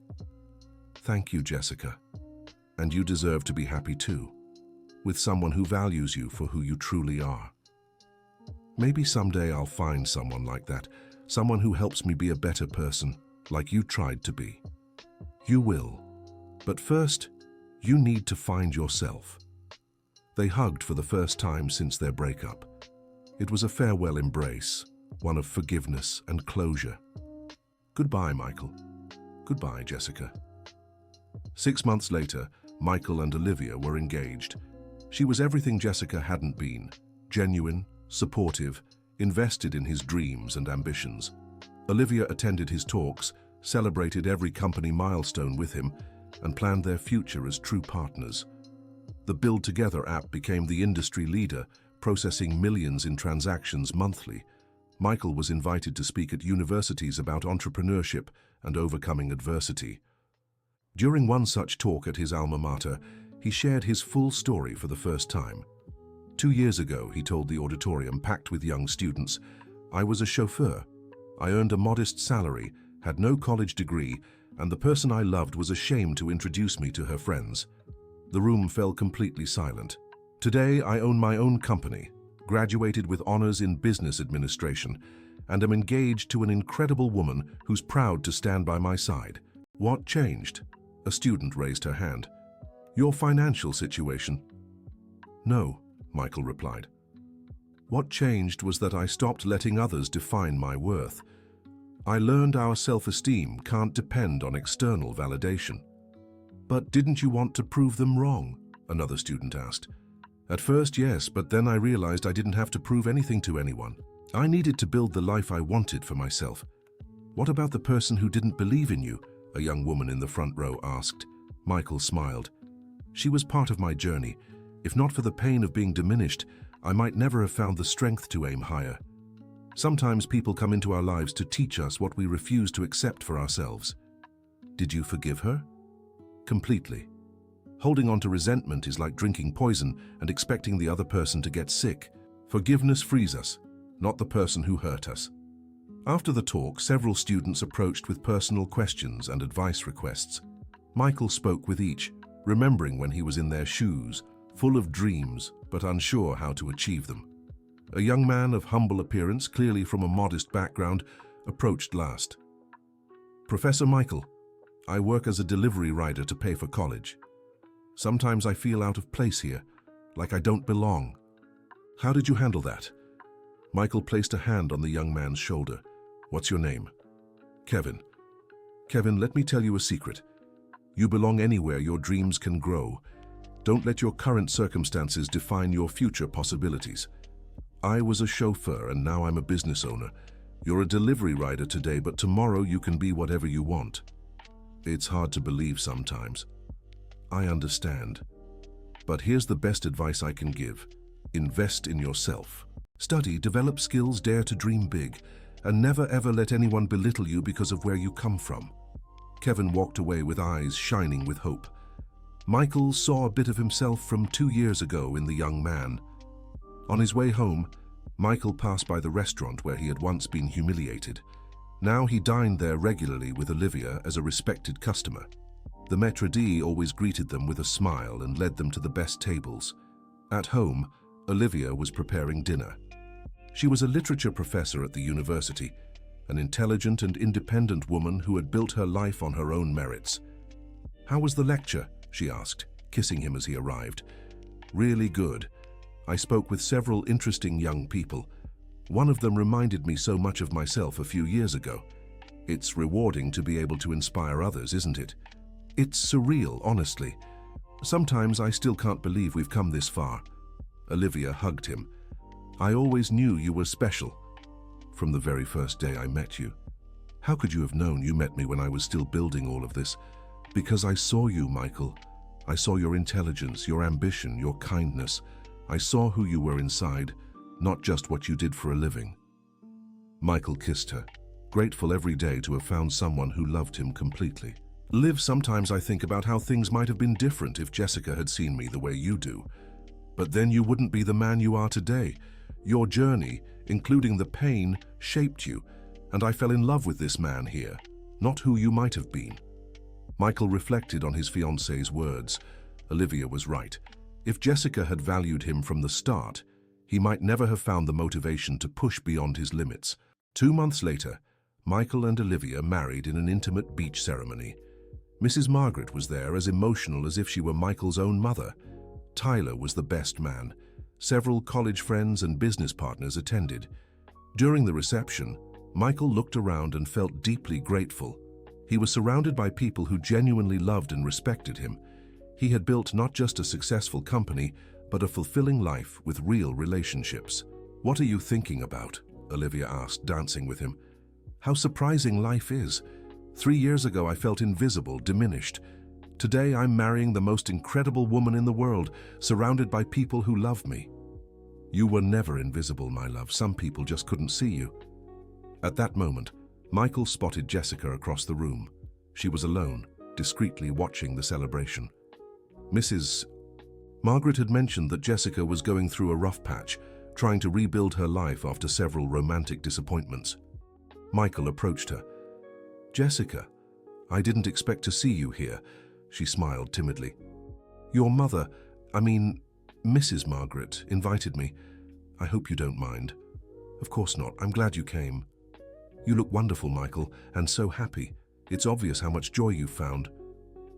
Thank you, Jessica. And you deserve to be happy too, with someone who values you for who you truly are. Maybe someday I'll find someone like that, someone who helps me be a better person, like you tried to be. You will. But first, you need to find yourself. They hugged for the first time since their breakup. It was a farewell embrace, one of forgiveness and closure. Goodbye, Michael. Goodbye, Jessica. 6 months later, Michael and Olivia were engaged. She was everything Jessica hadn't been: genuine, supportive, invested in his dreams and ambitions. Olivia attended his talks, celebrated every company milestone with him, and planned their future as true partners. The Build Together app became the industry leader, processing millions in transactions monthly. Michael was invited to speak at universities about entrepreneurship and overcoming adversity. During one such talk at his alma mater, he shared his full story for the first time. 2 years ago, he told the auditorium packed with young students, I was a chauffeur. I earned a modest salary, had no college degree, and the person I loved was ashamed to introduce me to her friends. The room fell completely silent. Today, I own my own company, graduated with honors in business administration, and am engaged to an incredible woman who's proud to stand by my side. What changed? A student raised her hand. Your financial situation? No, Michael replied. What changed was that I stopped letting others define my worth. I learned our self-esteem can't depend on external validation. But didn't you want to prove them wrong? Another student asked. At first, yes, but then I realized I didn't have to prove anything to anyone. I needed to build the life I wanted for myself. What about the person who didn't believe in you? A young woman in the front row asked. Michael smiled. She was part of my journey. If not for the pain of being diminished, I might never have found the strength to aim higher. Sometimes people come into our lives to teach us what we refuse to accept for ourselves. Did you forgive her? Completely. Holding on to resentment is like drinking poison and expecting the other person to get sick. Forgiveness frees us, not the person who hurt us. After the talk, several students approached with personal questions and advice requests. Michael spoke with each, remembering when he was in their shoes, full of dreams but unsure how to achieve them. A young man of humble appearance, clearly from a modest background, approached last. Professor Michael, I work as a delivery rider to pay for college. Sometimes I feel out of place here, like I don't belong. How did you handle that? Michael placed a hand on the young man's shoulder. What's your name? Kevin. Kevin, let me tell you a secret. You belong anywhere your dreams can grow. Don't let your current circumstances define your future possibilities. I was a chauffeur and now I'm a business owner. You're a delivery rider today, but tomorrow you can be whatever you want. It's hard to believe sometimes. I understand. But here's the best advice I can give. Invest in yourself. Study, develop skills, dare to dream big, and never ever let anyone belittle you because of where you come from. Kevin walked away with eyes shining with hope. Michael saw a bit of himself from 2 years ago in the young man. On his way home, Michael passed by the restaurant where he had once been humiliated. Now he dined there regularly with Olivia as a respected customer. The maître d' always greeted them with a smile and led them to the best tables. At home, Olivia was preparing dinner. She was a literature professor at the university, an intelligent and independent woman who had built her life on her own merits. How was the lecture? She asked, kissing him as he arrived. Really good. I spoke with several interesting young people. One of them reminded me so much of myself a few years ago. It's rewarding to be able to inspire others, isn't it? It's surreal, honestly. Sometimes I still can't believe we've come this far. Olivia hugged him. I always knew you were special. From the very first day I met you. How could you have known you met me when I was still building all of this? Because I saw you, Michael. I saw your intelligence, your ambition, your kindness. I saw who you were inside, not just what you did for a living. Michael kissed her, grateful every day to have found someone who loved him completely. Liv, sometimes I think about how things might have been different if Jessica had seen me the way you do. But then you wouldn't be the man you are today. Your journey, including the pain, shaped you, and I fell in love with this man here, not who you might have been. Michael reflected on his fiancée's words. Olivia was right. If Jessica had valued him from the start, he might never have found the motivation to push beyond his limits. 2 months later, Michael and Olivia married in an intimate beach ceremony. Mrs. Margaret was there, as emotional as if she were Michael's own mother. Tyler was the best man. Several college friends and business partners attended. During the reception, Michael looked around and felt deeply grateful. He was surrounded by people who genuinely loved and respected him. He had built not just a successful company, but a fulfilling life with real relationships. "What are you thinking about?" Olivia asked, dancing with him. "How surprising life is. 3 years ago I felt invisible, diminished. Today I'm marrying the most incredible woman in the world, surrounded by people who love me." "You were never invisible, my love. Some people just couldn't see you." At that moment, Michael spotted Jessica across the room. She was alone, discreetly watching the celebration. Mrs. Margaret had mentioned that Jessica was going through a rough patch, trying to rebuild her life after several romantic disappointments. Michael approached her. "Jessica, I didn't expect to see you here," she smiled timidly. "Your mother, Mrs. Margaret, invited me. I hope you don't mind." "Of course not. I'm glad you came." You look wonderful, Michael, and so happy. It's obvious how much joy you've found.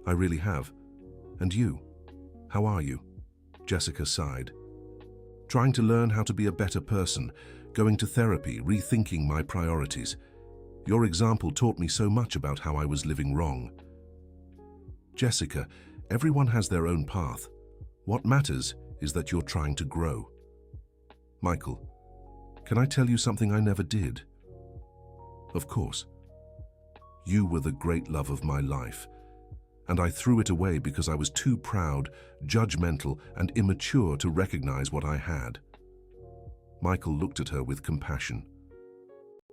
I really have. And you? How are you? Jessica sighed. Trying to learn how to be a better person, going to therapy, rethinking my priorities. Your example taught me so much about how I was living wrong. Jessica, everyone has their own path. What matters is that you're trying to grow. Michael, can I tell you something I never did? Of course. You were the great love of my life, and I threw it away because I was too proud, judgmental, and immature to recognize what I had. Michael looked at her with compassion.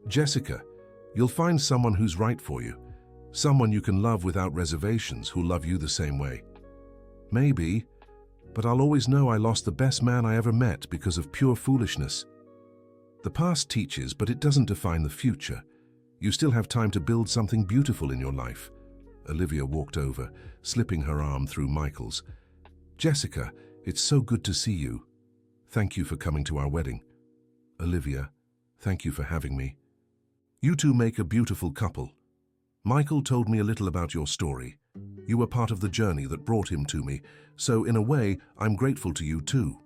Jessica, you'll find someone who's right for you, someone you can love without reservations, who'll love you the same way. Maybe, but I'll always know I lost the best man I ever met because of pure foolishness. The past teaches, but it doesn't define the future. You still have time to build something beautiful in your life. Olivia walked over, slipping her arm through Michael's. Jessica, it's so good to see you. Thank you for coming to our wedding. Olivia, thank you for having me. You two make a beautiful couple. Michael told me a little about your story. You were part of the journey that brought him to me, so in a way, I'm grateful to you too.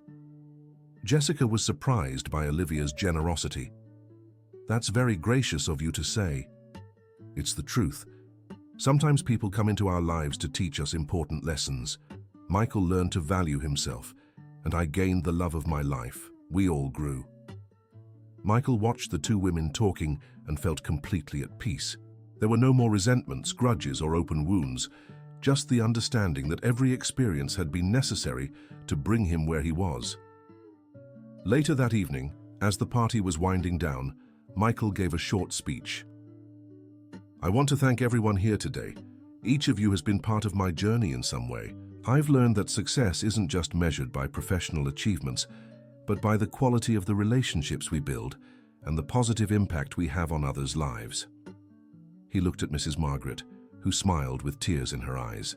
Jessica was surprised by Olivia's generosity. That's very gracious of you to say. It's the truth. Sometimes people come into our lives to teach us important lessons. Michael learned to value himself, and I gained the love of my life. We all grew. Michael watched the two women talking and felt completely at peace. There were no more resentments, grudges, or open wounds, just the understanding that every experience had been necessary to bring him where he was. Later that evening, as the party was winding down, Michael gave a short speech. I want to thank everyone here today. Each of you has been part of my journey in some way. I've learned that success isn't just measured by professional achievements, but by the quality of the relationships we build and the positive impact we have on others' lives. He looked at Mrs. Margaret, who smiled with tears in her eyes.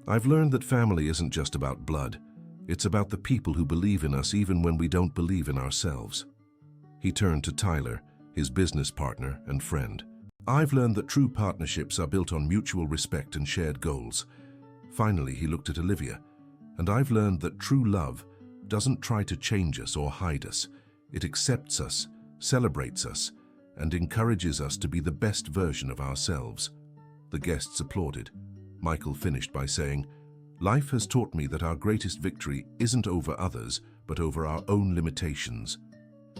I've learned that family isn't just about blood. It's about the people who believe in us even when we don't believe in ourselves. He turned to Tyler, his business partner and friend. I've learned that true partnerships are built on mutual respect and shared goals. Finally, he looked at Olivia, and I've learned that true love doesn't try to change us or hide us. It accepts us, celebrates us, and encourages us to be the best version of ourselves. The guests applauded. Michael finished by saying, Life has taught me that our greatest victory isn't over others, but over our own limitations.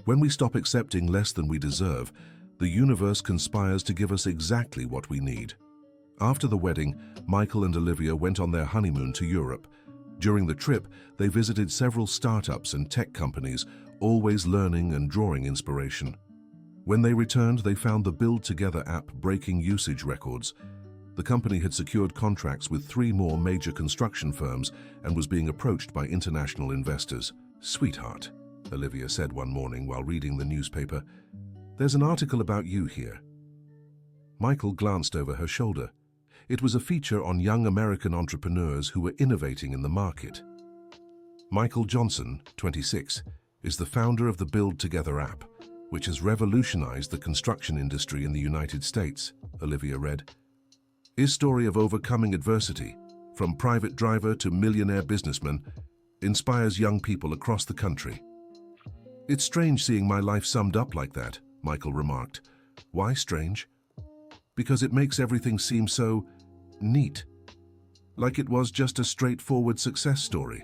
When we stop accepting less than we deserve, the universe conspires to give us exactly what we need. After the wedding, Michael and Olivia went on their honeymoon to Europe. During the trip, they visited several startups and tech companies, always learning and drawing inspiration. When they returned, they found the Build Together app breaking usage records. The company had secured contracts with 3 more major construction firms and was being approached by international investors. Sweetheart, Olivia said one morning while reading the newspaper, there's an article about you here. Michael glanced over her shoulder. It was a feature on young American entrepreneurs who were innovating in the market. Michael Johnson, 26, is the founder of the Build Together app, which has revolutionized the construction industry in the United States, Olivia read. His story of overcoming adversity, from private driver to millionaire businessman, inspires young people across the country. It's strange seeing my life summed up like that, Michael remarked. Why strange? Because it makes everything seem so neat, like it was just a straightforward success story.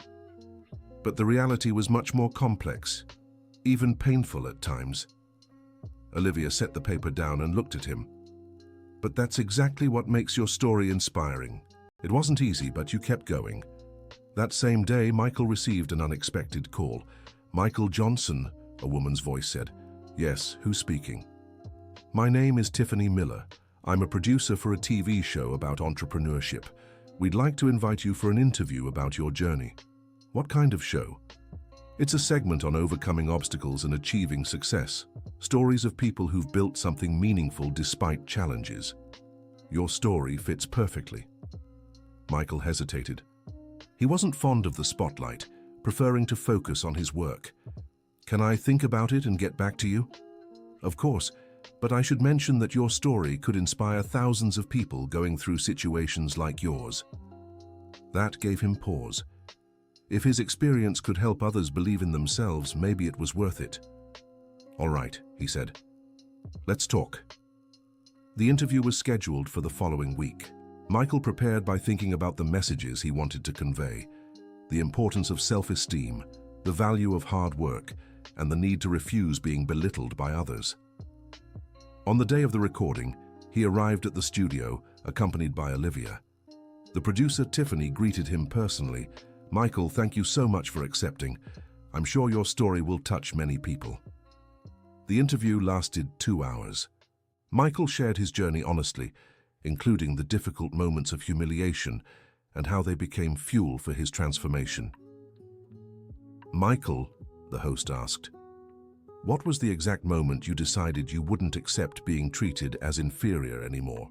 But the reality was much more complex, even painful at times. Olivia set the paper down and looked at him. But that's exactly what makes your story inspiring. It wasn't easy, but you kept going. That same day, Michael received an unexpected call. Michael Johnson, a woman's voice said. Yes, who's speaking? My name is Tiffany Miller. I'm a producer for a TV show about entrepreneurship. We'd like to invite you for an interview about your journey. What kind of show? It's a segment on overcoming obstacles and achieving success. Stories of people who've built something meaningful despite challenges. Your story fits perfectly. Michael hesitated. He wasn't fond of the spotlight, preferring to focus on his work. Can I think about it and get back to you? Of course. But I should mention that your story could inspire thousands of people going through situations like yours. That gave him pause. If his experience could help others believe in themselves, maybe it was worth it. All right, he said. Let's talk. The interview was scheduled for the following week. Michael prepared by thinking about the messages he wanted to convey, the importance of self-esteem, the value of hard work, and the need to refuse being belittled by others. On the day of the recording, he arrived at the studio, accompanied by Olivia. The producer, Tiffany, greeted him personally. "Michael, thank you so much for accepting. I'm sure your story will touch many people." The interview lasted 2 hours. Michael shared his journey honestly, including the difficult moments of humiliation and how they became fuel for his transformation. "Michael," the host asked, "what was the exact moment you decided you wouldn't accept being treated as inferior anymore?"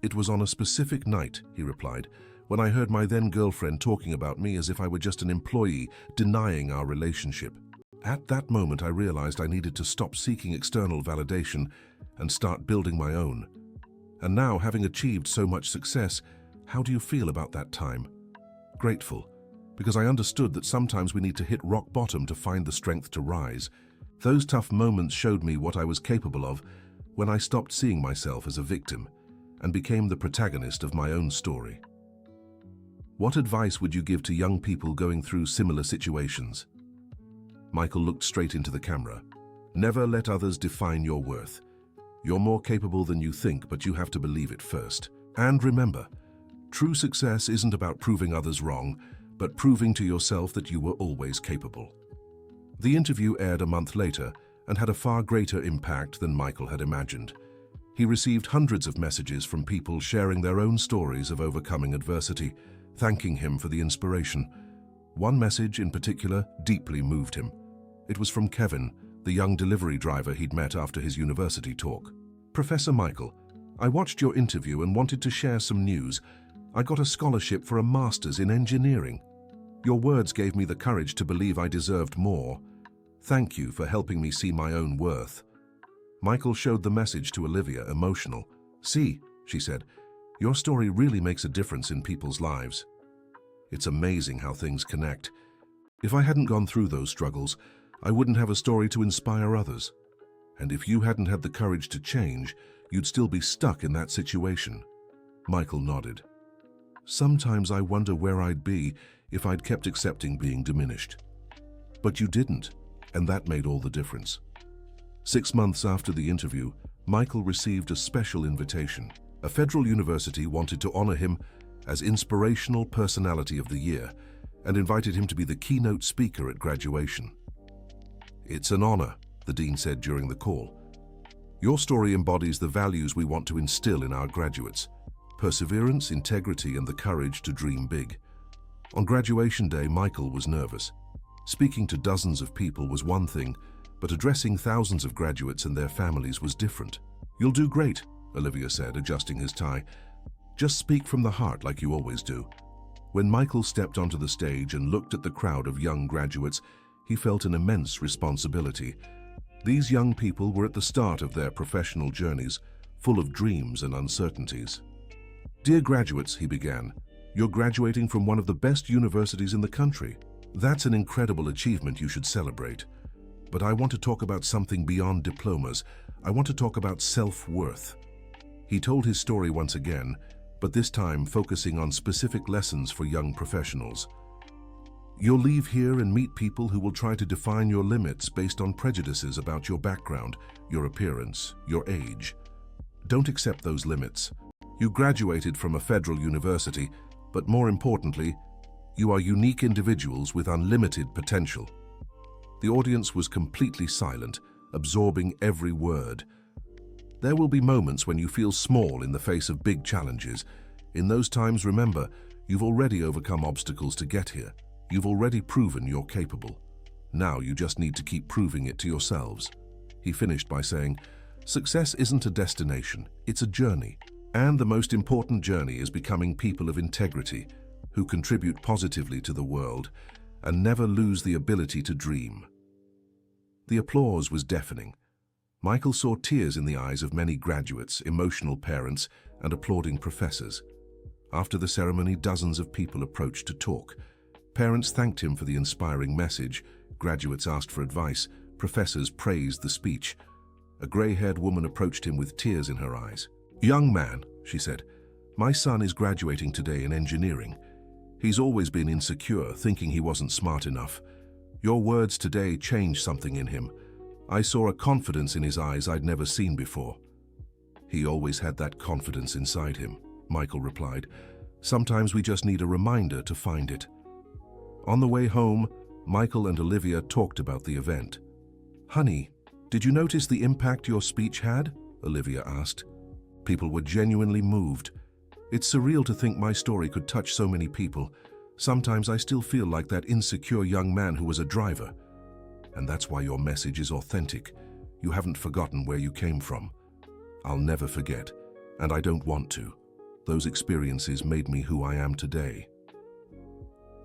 "It was on a specific night," he replied, "when I heard my then-girlfriend talking about me as if I were just an employee, denying our relationship. At that moment, I realized I needed to stop seeking external validation and start building my own. And now, having achieved so much success, how do you feel about that time?" "Grateful, because I understood that sometimes we need to hit rock bottom to find the strength to rise. Those tough moments showed me what I was capable of when I stopped seeing myself as a victim and became the protagonist of my own story." What advice would you give to young people going through similar situations? Michael looked straight into the camera. "Never let others define your worth. You're more capable than you think, but you have to believe it first. And remember, true success isn't about proving others wrong, but proving to yourself that you were always capable." The interview aired a month later and had a far greater impact than Michael had imagined. He received hundreds of messages from people sharing their own stories of overcoming adversity, thanking him for the inspiration. One message in particular deeply moved him. It was from Kevin, the young delivery driver he'd met after his university talk. "Professor Michael, I watched your interview and wanted to share some news. I got a scholarship for a master's in engineering. Your words gave me the courage to believe I deserved more. Thank you for helping me see my own worth." Michael showed the message to Olivia, emotional. "See," she said, "your story really makes a difference in people's lives." It's amazing how things connect. If I hadn't gone through those struggles, I wouldn't have a story to inspire others. And if you hadn't had the courage to change, you'd still be stuck in that situation. Michael nodded. "Sometimes I wonder where I'd be if I'd kept accepting being diminished. But you didn't, and that made all the difference." 6 months after the interview, Michael received a special invitation. A federal university wanted to honor him as Inspirational Personality of the Year and invited him to be the keynote speaker at graduation. "It's an honor," the dean said during the call. "Your story embodies the values we want to instill in our graduates: perseverance, integrity, and the courage to dream big." On graduation day, Michael was nervous. Speaking to dozens of people was one thing, but addressing thousands of graduates and their families was different. "You'll do great," Olivia said, adjusting his tie. "Just speak from the heart like you always do." When Michael stepped onto the stage and looked at the crowd of young graduates, he felt an immense responsibility. These young people were at the start of their professional journeys, full of dreams and uncertainties. "Dear graduates," he began, "you're graduating from one of the best universities in the country. That's an incredible achievement you should celebrate. But I want to talk about something beyond diplomas. I want to talk about self-worth." He told his story once again, but this time focusing on specific lessons for young professionals. "You'll leave here and meet people who will try to define your limits based on prejudices about your background, your appearance, your age. Don't accept those limits. You graduated from a federal university, but more importantly, you are unique individuals with unlimited potential." The audience was completely silent, absorbing every word. There will be moments when you feel small in the face of big challenges. In those times, remember, you've already overcome obstacles to get here. You've already proven you're capable. Now you just need to keep proving it to yourselves. He finished by saying, "Success isn't a destination, it's a journey. And the most important journey is becoming people of integrity, who contribute positively to the world and never lose the ability to dream." The applause was deafening. Michael saw tears in the eyes of many graduates, emotional parents, and applauding professors. After the ceremony, dozens of people approached to talk. Parents thanked him for the inspiring message, graduates asked for advice, professors praised the speech. A grey-haired woman approached him with tears in her eyes. "Young man," she said, "my son is graduating today in engineering. He's always been insecure, thinking he wasn't smart enough. Your words today changed something in him. I saw a confidence in his eyes I'd never seen before." "He always had that confidence inside him," Michael replied. "Sometimes we just need a reminder to find it." On the way home, Michael and Olivia talked about the event. "Honey, did you notice the impact your speech had?" Olivia asked. People were genuinely moved. "It's surreal to think my story could touch so many people. Sometimes I still feel like that insecure young man who was a driver. And that's why your message is authentic. You haven't forgotten where you came from." "I'll never forget, and I don't want to. Those experiences made me who I am today."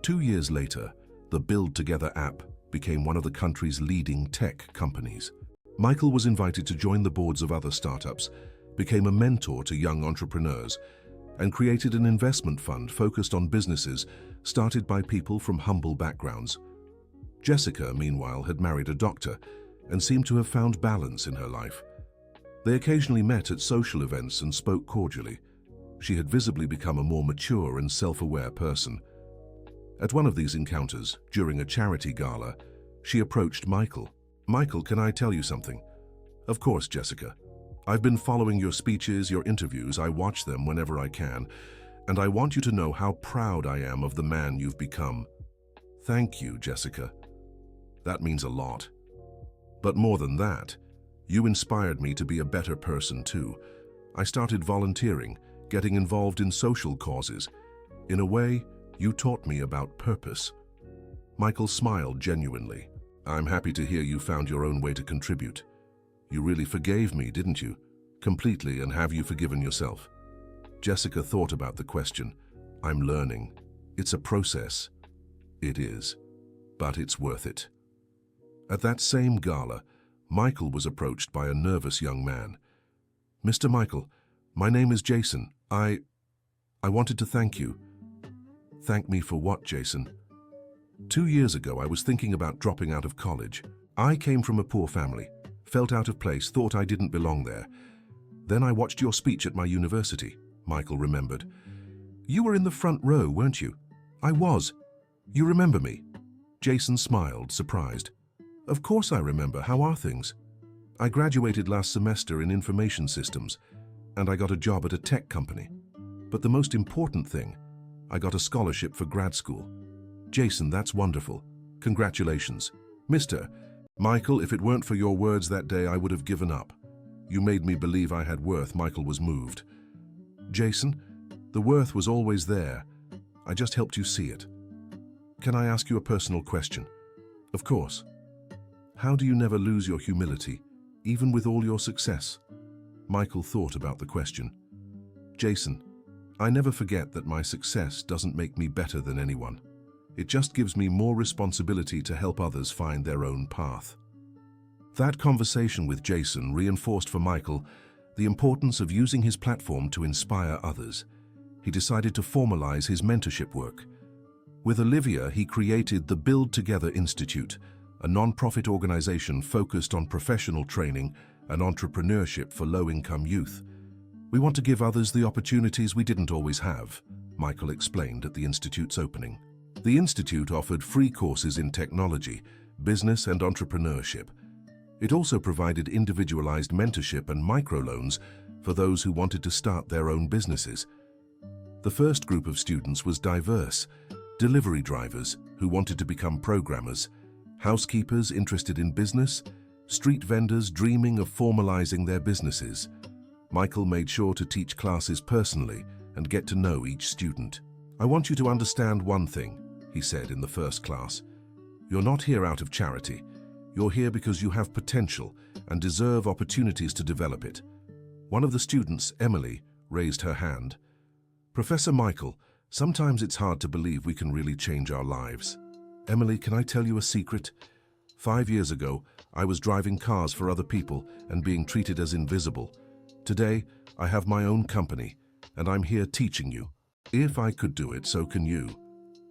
2 years later, the Build Together app became one of the country's leading tech companies. Michael was invited to join the boards of other startups, became a mentor to young entrepreneurs, and created an investment fund focused on businesses started by people from humble backgrounds. Jessica, meanwhile, had married a doctor and seemed to have found balance in her life. They occasionally met at social events and spoke cordially. She had visibly become a more mature and self-aware person. At one of these encounters, during a charity gala, she approached Michael. "Michael, can I tell you something?" "Of course, Jessica. I've been following your speeches, your interviews. I watch them whenever I can, and I want you to know how proud I am of the man you've become." "Thank you, Jessica. That means a lot. But more than that, you inspired me to be a better person too. I started volunteering, getting involved in social causes. In a way, you taught me about purpose." Michael smiled genuinely. "I'm happy to hear you found your own way to contribute. You really forgave me, didn't you? Completely, and have you forgiven yourself?" Jessica thought about the question. "I'm learning. It's a process." "It is, but it's worth it." At that same gala, Michael was approached by a nervous young man. "Mr. Michael, my name is Jason. I wanted to thank you." "Thank me for what, Jason?" 2 years ago, I was thinking about dropping out of college. I came from a poor family, felt out of place, thought I didn't belong there. Then I watched your speech at my university," Michael remembered. "You were in the front row, weren't you?" "I was. You remember me?" Jason smiled, surprised. "Of course I remember. How are things?" "I graduated last semester in information systems, and I got a job at a tech company. But the most important thing, I got a scholarship for grad school." "Jason, that's wonderful. Congratulations." "Mr. Michael, if it weren't for your words that day, I would have given up. You made me believe I had worth." Michael was moved. "Jason, the worth was always there. I just helped you see it." "Can I ask you a personal question?" "Of course." "How do you never lose your humility, even with all your success?" Michael thought about the question. "Jason, I never forget that my success doesn't make me better than anyone. It just gives me more responsibility to help others find their own path." That conversation with Jason reinforced for Michael the importance of using his platform to inspire others. He decided to formalize his mentorship work. With Olivia, he created the Build Together Institute, a non-profit organization focused on professional training and entrepreneurship for low-income youth. "We want to give others the opportunities we didn't always have," Michael explained at the institute's opening. The institute offered free courses in technology, business, and entrepreneurship. It also provided individualized mentorship and microloans for those who wanted to start their own businesses. The first group of students was diverse: delivery drivers who wanted to become programmers, housekeepers interested in business, street vendors dreaming of formalizing their businesses. Michael made sure to teach classes personally and get to know each student. "I want you to understand one thing," he said in the first class. "You're not here out of charity. You're here because you have potential and deserve opportunities to develop it." One of the students, Emily, raised her hand. "Professor Michael, sometimes it's hard to believe we can really change our lives." "Emily, can I tell you a secret? 5 years ago, I was driving cars for other people and being treated as invisible. Today, I have my own company, and I'm here teaching you. If I could do it, so can you.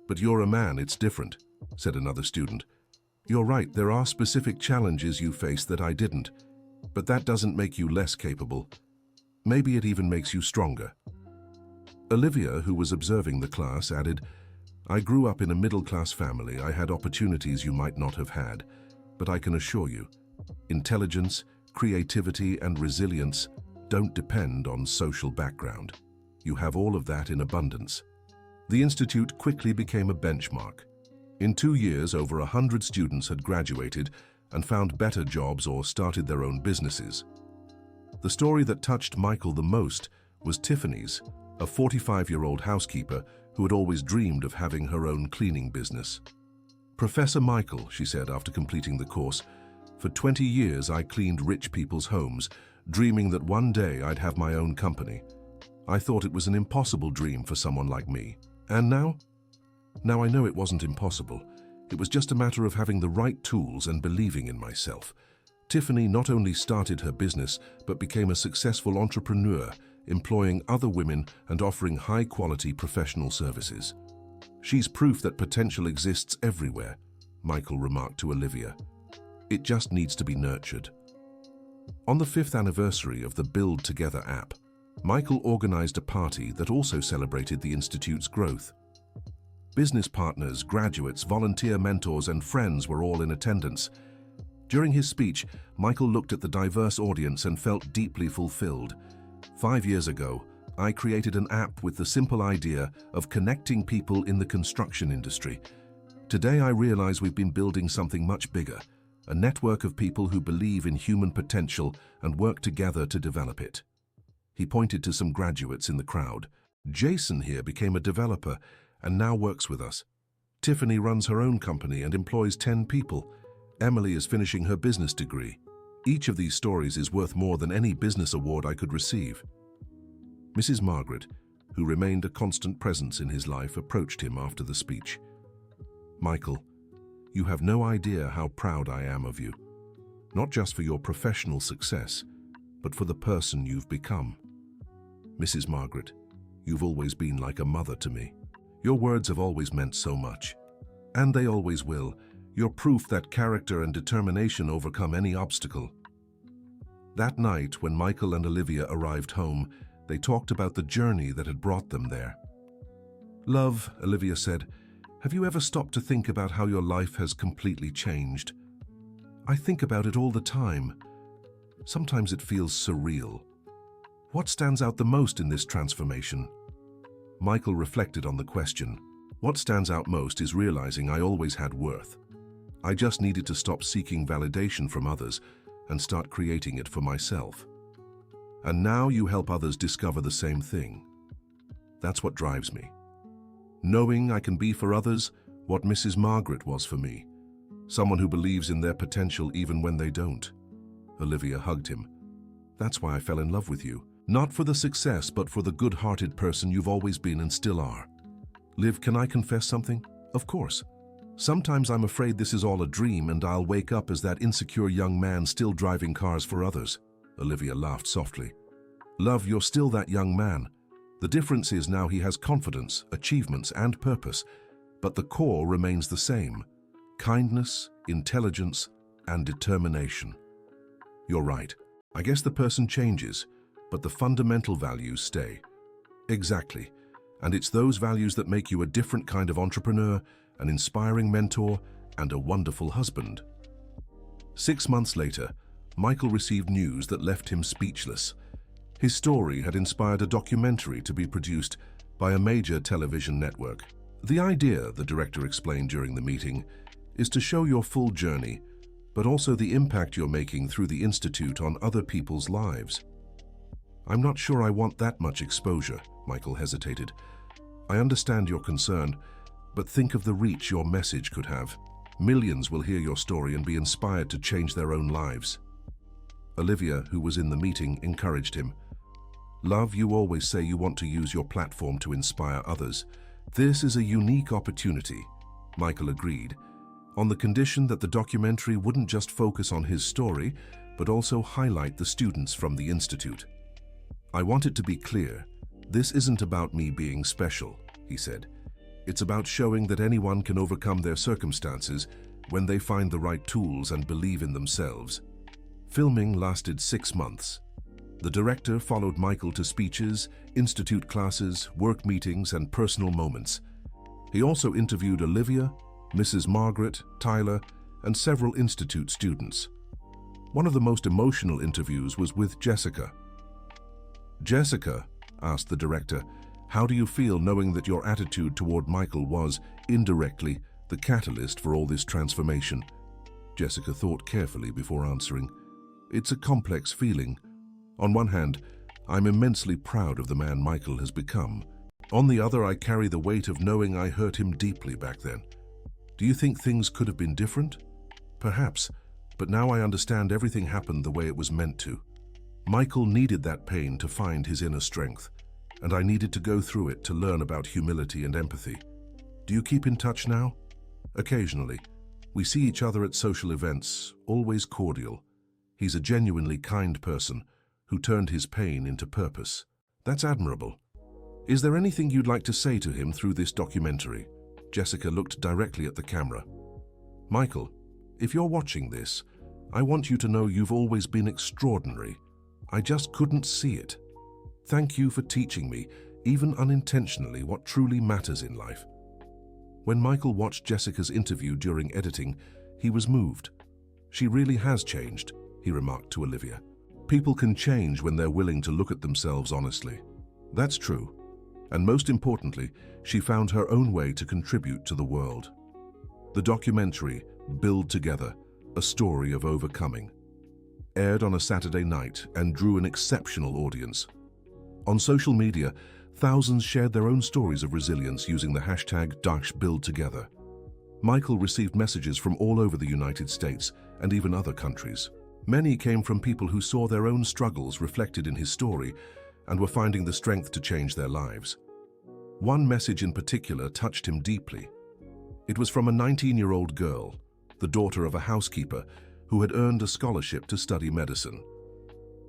But you're a man, it's different, said another student. You're right, there are specific challenges you face that I didn't, but that doesn't make you less capable. Maybe it even makes you stronger. Olivia, who was observing the class, added, I grew up in a middle-class family. I had opportunities you might not have had, but I can assure you, intelligence, creativity, and resilience don't depend on social background. You have all of that in abundance. The institute quickly became a benchmark. In 2 years, over 100 students had graduated and found better jobs or started their own businesses. The story that touched Michael the most was Tiffany's, a 45-year-old housekeeper who had always dreamed of having her own cleaning business. Professor Michael, she said after completing the course, for 20 years I cleaned rich people's homes, dreaming that one day I'd have my own company. I thought it was an impossible dream for someone like me. And now? Now I know it wasn't impossible. It was just a matter of having the right tools and believing in myself. Tiffany not only started her business, but became a successful entrepreneur, employing other women and offering high-quality professional services. She's proof that potential exists everywhere, Michael remarked to Olivia. It just needs to be nurtured. On the 5th anniversary of the Build Together app, Michael organized a party that also celebrated the Institute's growth. Business partners, graduates, volunteer mentors, and friends were all in attendance. During his speech, Michael looked at the diverse audience and felt deeply fulfilled. 5 years ago, I created an app with the simple idea of connecting people in the construction industry. Today, I realize we've been building something much bigger, a network of people who believe in human potential and work together to develop it. He pointed to some graduates in the crowd. Jason here became a developer and now works with us. Tiffany runs her own company and employs 10 people. Emily is finishing her business degree. Each of these stories is worth more than any business award I could receive. Mrs. Margaret, who remained a constant presence in his life, approached him after the speech. Michael, you have no idea how proud I am of you, not just for your professional success, but for the person you've become. Mrs. Margaret, you've always been like a mother to me. Your words have always meant so much, and they always will. You're proof that character and determination overcome any obstacle. That night, when Michael and Olivia arrived home, they talked about the journey that had brought them there. Love, Olivia said, have you ever stopped to think about how your life has completely changed? I think about it all the time. Sometimes it feels surreal. What stands out the most in this transformation? Michael reflected on the question. What stands out most is realizing I always had worth. I just needed to stop seeking validation from others and start creating it for myself. And now you help others discover the same thing. That's what drives me. Knowing I can be for others what Mrs. Margaret was for me. Someone who believes in their potential even when they don't. Olivia hugged him. That's why I fell in love with you. Not for the success, but for the good-hearted person you've always been and still are. Liv, can I confess something? Of course. Sometimes I'm afraid this is all a dream and I'll wake up as that insecure young man still driving cars for others. Olivia laughed softly. Love, you're still that young man. The difference is now he has confidence, achievements, and purpose, but the core remains the same. Kindness, intelligence, and determination. You're right. I guess the person changes, but the fundamental values stay. Exactly. And it's those values that make you a different kind of entrepreneur, an inspiring mentor, and a wonderful husband. 6 months later, Michael received news that left him speechless. His story had inspired a documentary to be produced by a major television network. The idea, the director explained during the meeting, is to show your full journey, but also the impact you're making through the Institute on other people's lives. I'm not sure I want that much exposure, Michael hesitated. I understand your concern, but think of the reach your message could have. Millions will hear your story and be inspired to change their own lives. Olivia, who was in the meeting, encouraged him. Love, you always say you want to use your platform to inspire others. This is a unique opportunity. Michael agreed. on the condition that the documentary wouldn't just focus on his story, but also highlight the students from the institute. "I want it to be clear, this isn't about me being special," he said. "It's about showing that anyone can overcome their circumstances when they find the right tools and believe in themselves." Filming lasted 6 months. The director followed Michael to speeches, institute classes, work meetings, and personal moments. He also interviewed Olivia, Mrs. Margaret, Tyler, and several institute students. One of the most emotional interviews was with Jessica. "Jessica," asked the director, "how do you feel knowing that your attitude toward Michael was, indirectly, the catalyst for all this transformation?" Jessica thought carefully before answering. "It's a complex feeling. On one hand, I'm immensely proud of the man Michael has become. On the other, I carry the weight of knowing I hurt him deeply back then. Do you think things could have been different? Perhaps, but now I understand everything happened the way it was meant to. Michael needed that pain to find his inner strength, and I needed to go through it to learn about humility and empathy. Do you keep in touch now?" "Occasionally. We see each other at social events, always cordial. He's a genuinely kind person who turned his pain into purpose." "That's admirable. Is there anything you'd like to say to him through this documentary?" Jessica looked directly at the camera. "Michael, if you're watching this, I want you to know you've always been extraordinary. I just couldn't see it. Thank you for teaching me, even unintentionally, what truly matters in life." When Michael watched Jessica's interview during editing, he was moved. "She really has changed," he remarked to Olivia. "People can change when they're willing to look at themselves honestly." That's true. And most importantly, she found her own way to contribute to the world. The documentary, Build Together, A Story of Overcoming, aired on a Saturday night and drew an exceptional audience. On social media, thousands shared their own stories of resilience using the hashtag #BuildTogether. Michael received messages from all over the United States and even other countries. Many came from people who saw their own struggles reflected in his story and were finding the strength to change their lives. One message in particular touched him deeply. It was from a 19-year-old girl, the daughter of a housekeeper, who had earned a scholarship to study medicine.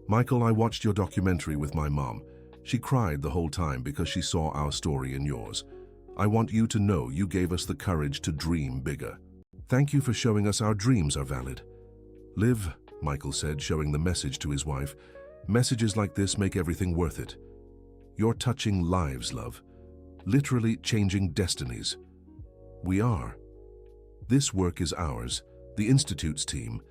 "Michael, I watched your documentary with my mom. She cried the whole time because she saw our story in yours. I want you to know you gave us the courage to dream bigger. Thank you for showing us our dreams are valid." "Liv," Michael said, showing the message to his wife, "messages like this make everything worth it. You're touching lives, love. Literally changing destinies. We are. This work is ours, the Institute's team,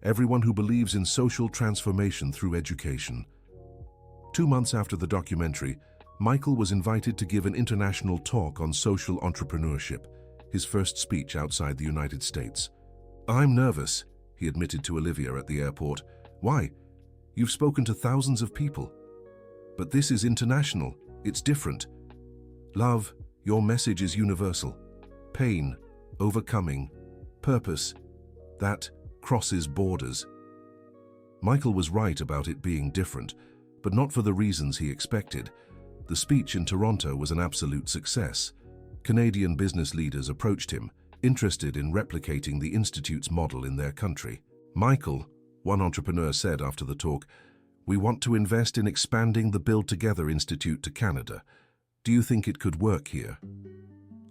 everyone who believes in social transformation through education." 2 months after the documentary, Michael was invited to give an international talk on social entrepreneurship, his first speech outside the United States. "I'm nervous," he admitted to Olivia at the airport. "Why? You've spoken to thousands of people." "But this is international. It's different. Love, your message is universal. Pain, overcoming, purpose, that crosses borders." Michael was right about it being different, but not for the reasons he expected. The speech in Toronto was an absolute success. Canadian business leaders approached him, interested in replicating the Institute's model in their country. "Michael," one entrepreneur said after the talk, "we want to invest in expanding the Build Together Institute to Canada. Do you think it could work here?"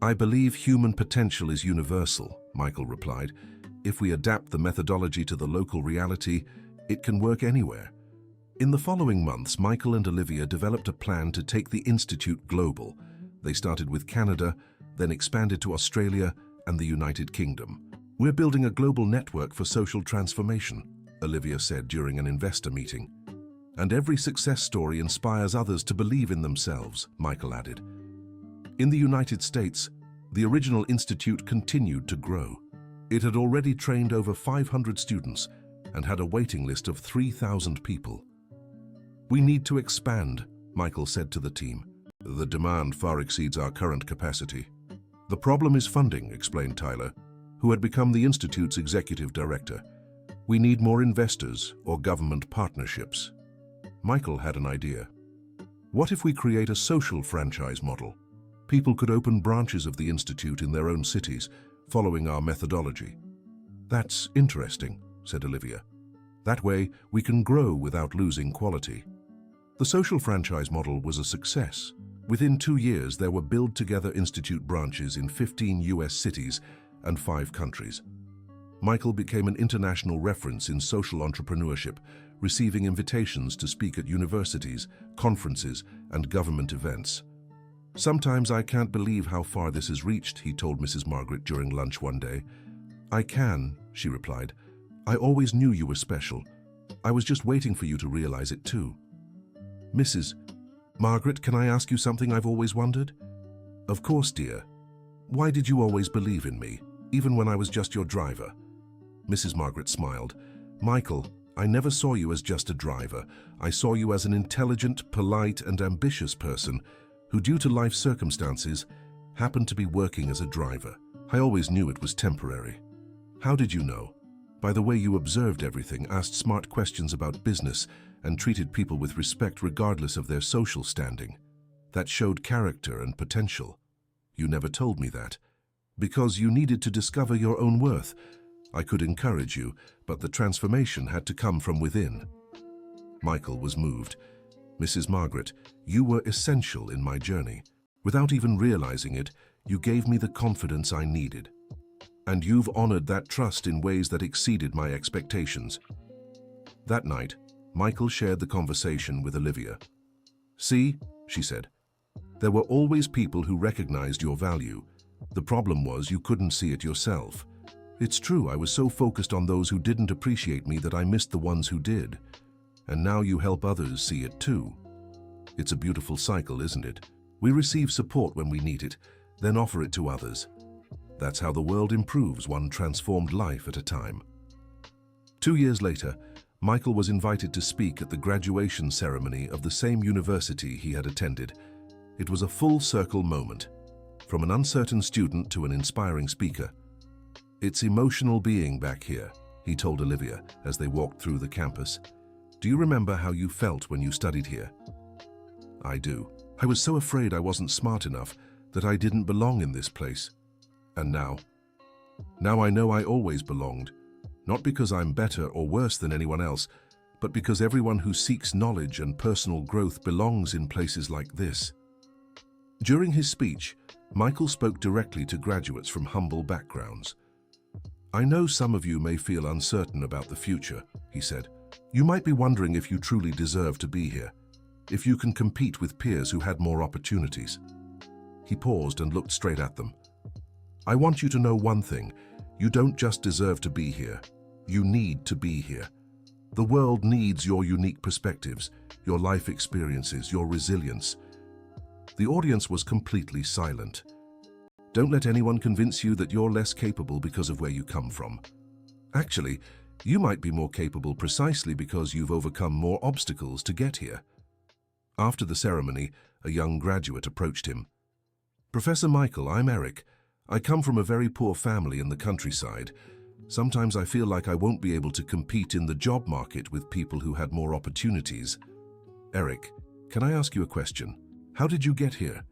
"I believe human potential is universal," Michael replied. "If we adapt the methodology to the local reality, it can work anywhere." In the following months, Michael and Olivia developed a plan to take the Institute global. They started with Canada, then expanded to Australia and the United Kingdom. "We're building a global network for social transformation," Olivia said during an investor meeting. "And every success story inspires others to believe in themselves," Michael added. In the United States, the original institute continued to grow. It had already trained over 500 students and had a waiting list of 3,000 people. "We need to expand," Michael said to the team. "The demand far exceeds our current capacity." "The problem is funding," explained Tyler, who had become the Institute's executive director. "We need more investors or government partnerships." Michael had an idea. "What if we create a social franchise model? People could open branches of the Institute in their own cities, following our methodology. That's interesting, said Olivia. That way, we can grow without losing quality. The social franchise model was a success. Within 2 years, there were Build Together Institute branches in 15 US cities and 5 countries. Michael became an international reference in social entrepreneurship, receiving invitations to speak at universities, conferences, and government events. "Sometimes I can't believe how far this has reached," he told Mrs. Margaret during lunch one day. "I can," she replied. "I always knew you were special. I was just waiting for you to realize it too." "Mrs. Margaret, can I ask you something I've always wondered?" "Of course, dear. Why did you always believe in me, even when I was just your driver?" Mrs. Margaret smiled. "Michael, I never saw you as just a driver. I saw you as an intelligent, polite, and ambitious person who, due to life circumstances, happened to be working as a driver. I always knew it was temporary." "How did you know?" "By the way you observed everything, asked smart questions about business, and treated people with respect regardless of their social standing. That showed character and potential." "You never told me that." "Because you needed to discover your own worth. I could encourage you, but the transformation had to come from within." Michael was moved. "Mrs. Margaret, you were essential in my journey. Without even realizing it, you gave me the confidence I needed. And you've honored that trust in ways that exceeded my expectations." That night, Michael shared the conversation with Olivia. "See," she said, "there were always people who recognized your value. The problem was you couldn't see it yourself. It's true, I was so focused on those who didn't appreciate me that I missed the ones who did. And now you help others see it too. It's a beautiful cycle, isn't it? We receive support when we need it, then offer it to others. That's how the world improves, one transformed life at a time." 2 years later, Michael was invited to speak at the graduation ceremony of the same university he had attended. It was a full-circle moment, from an uncertain student to an inspiring speaker. "It's emotional being back here," he told Olivia as they walked through the campus. "Do you remember how you felt when you studied here?" "I do. I was so afraid I wasn't smart enough, that I didn't belong in this place. And now? Now I know I always belonged, not because I'm better or worse than anyone else, but because everyone who seeks knowledge and personal growth belongs in places like this." During his speech, Michael spoke directly to graduates from humble backgrounds. "I know some of you may feel uncertain about the future," he said. "You might be wondering if you truly deserve to be here, if you can compete with peers who had more opportunities." He paused and looked straight at them. "I want you to know one thing. You don't just deserve to be here. You need to be here. The world needs your unique perspectives, your life experiences, your resilience." The audience was completely silent. "Don't let anyone convince you that you're less capable because of where you come from. Actually, you might be more capable precisely because you've overcome more obstacles to get here." After the ceremony, a young graduate approached him. "Professor Michael, I'm Eric. I come from a very poor family in the countryside. Sometimes I feel like I won't be able to compete in the job market with people who had more opportunities." "Eric, can I ask you a question? How did you get here?"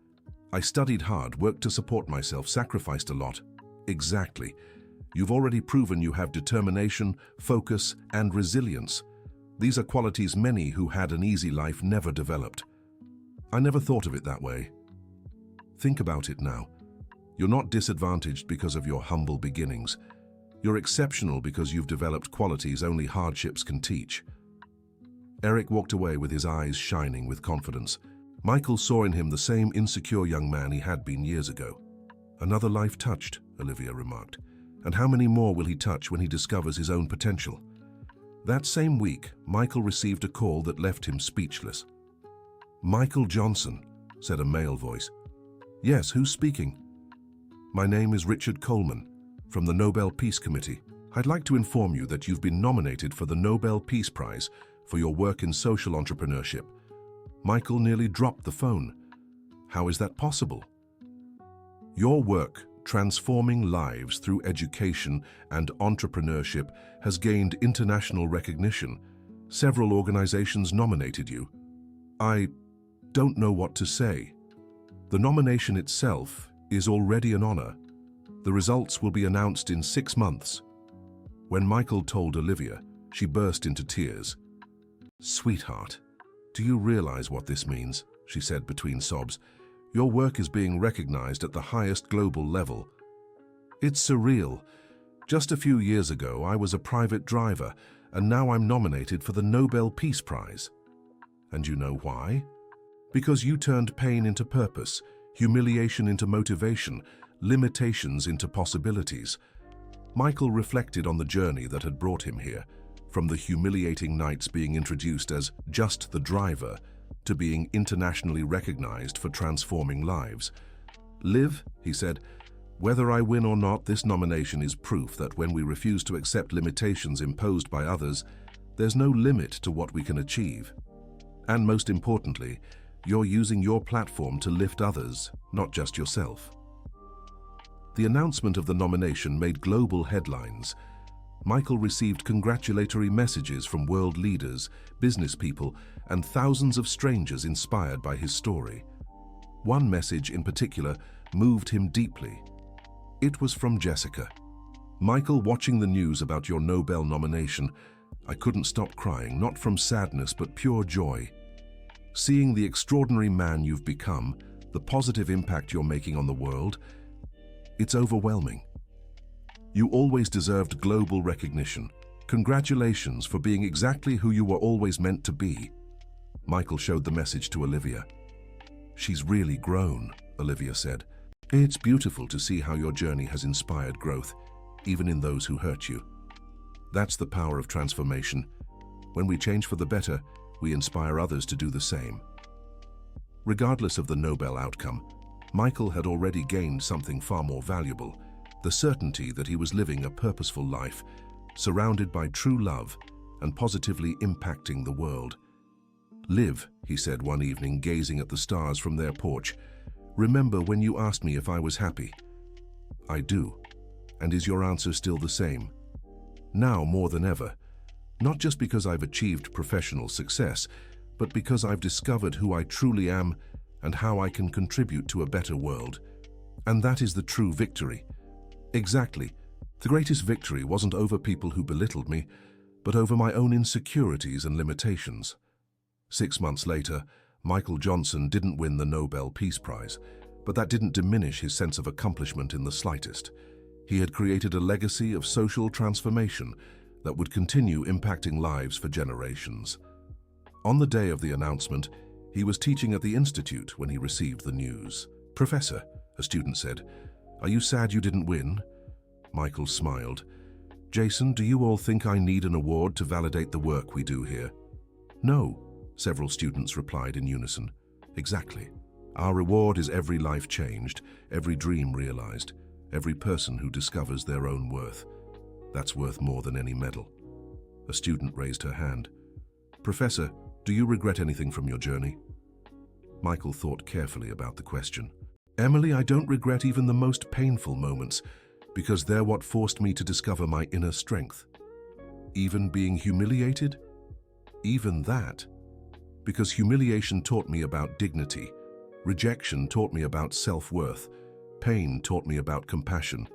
"I studied hard, worked to support myself, sacrificed a lot." "Exactly. You've already proven you have determination, focus, and resilience. These are qualities many who had an easy life never developed." "I never thought of it that way." Think about it now. You're not disadvantaged because of your humble beginnings. You're exceptional because you've developed qualities only hardships can teach. Eric walked away with his eyes shining with confidence. Michael saw in him the same insecure young man he had been years ago. "Another life touched," Olivia remarked. "And how many more will he touch when he discovers his own potential?" That same week, Michael received a call that left him speechless. "Michael Johnson," said a male voice. "Yes, who's speaking?" "My name is Richard Coleman, from the Nobel Peace Committee. I'd like to inform you that you've been nominated for the Nobel Peace Prize for your work in social entrepreneurship." Michael nearly dropped the phone. "How is that possible?" "Your work, transforming lives through education and entrepreneurship, has gained international recognition. Several organizations nominated you." "I don't know what to say. The nomination itself is already an honor. The results will be announced in 6 months. When Michael told Olivia, she burst into tears. "Sweetheart, do you realize what this means?" she said between sobs. "Your work is being recognized at the highest global level. It's surreal. Just a few years ago, I was a private driver, and now I'm nominated for the Nobel Peace Prize. And you know why? Because you turned pain into purpose, humiliation into motivation, limitations into possibilities." Michael reflected on the journey that had brought him here, from the humiliating nights being introduced as just the driver to being internationally recognized for transforming lives. "Liv," he said, "whether I win or not, this nomination is proof that when we refuse to accept limitations imposed by others, there's no limit to what we can achieve. And most importantly, you're using your platform to lift others, not just yourself." The announcement of the nomination made global headlines. Michael received congratulatory messages from world leaders, business people, and thousands of strangers inspired by his story. One message in particular moved him deeply. It was from Jessica. "Michael, watching the news about your Nobel nomination, I couldn't stop crying, not from sadness but pure joy. Seeing the extraordinary man you've become, the positive impact you're making on the world, it's overwhelming. You always deserved global recognition. Congratulations for being exactly who you were always meant to be." Michael showed the message to Olivia. "She's really grown," Olivia said. "It's beautiful to see how your journey has inspired growth, even in those who hurt you. That's the power of transformation. When we change for the better, we inspire others to do the same." Regardless of the Nobel outcome, Michael had already gained something far more valuable: the certainty that he was living a purposeful life, surrounded by true love and positively impacting the world. "Liv," he said one evening, gazing at the stars from their porch, "remember when you asked me if I was happy?" "I do. And is your answer still the same?" "Now more than ever. Not just because I've achieved professional success, but because I've discovered who I truly am and how I can contribute to a better world. And that is the true victory." Exactly. The greatest victory wasn't over people who belittled me, but over my own insecurities and limitations. 6 months later, Michael Johnson didn't win the Nobel Peace Prize, but that didn't diminish his sense of accomplishment in the slightest. He had created a legacy of social transformation that would continue impacting lives for generations. On the day of the announcement, he was teaching at the institute when he received the news. "Professor," a student said, "are you sad you didn't win?" Michael smiled. "Jason, do you all think I need an award to validate the work we do here?" "No," several students replied in unison. "Exactly. Our reward is every life changed, every dream realized, every person who discovers their own worth. That's worth more than any medal." A student raised her hand. "Professor, do you regret anything from your journey?" Michael thought carefully about the question. "Emily, I don't regret even the most painful moments, because they're what forced me to discover my inner strength. Even being humiliated? Even that. Because humiliation taught me about dignity, rejection taught me about self-worth, pain taught me about compassion.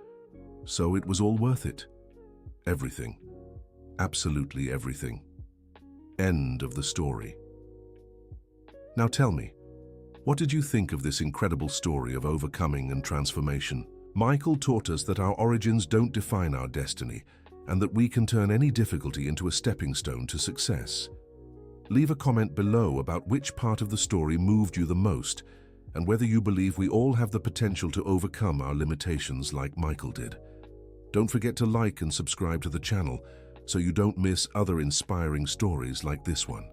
So it was all worth it. Everything. Absolutely everything." End of the story. Now tell me, what did you think of this incredible story of overcoming and transformation? Michael taught us that our origins don't define our destiny, and that we can turn any difficulty into a stepping stone to success. Leave a comment below about which part of the story moved you the most, and whether you believe we all have the potential to overcome our limitations like Michael did. Don't forget to like and subscribe to the channel so you don't miss other inspiring stories like this one.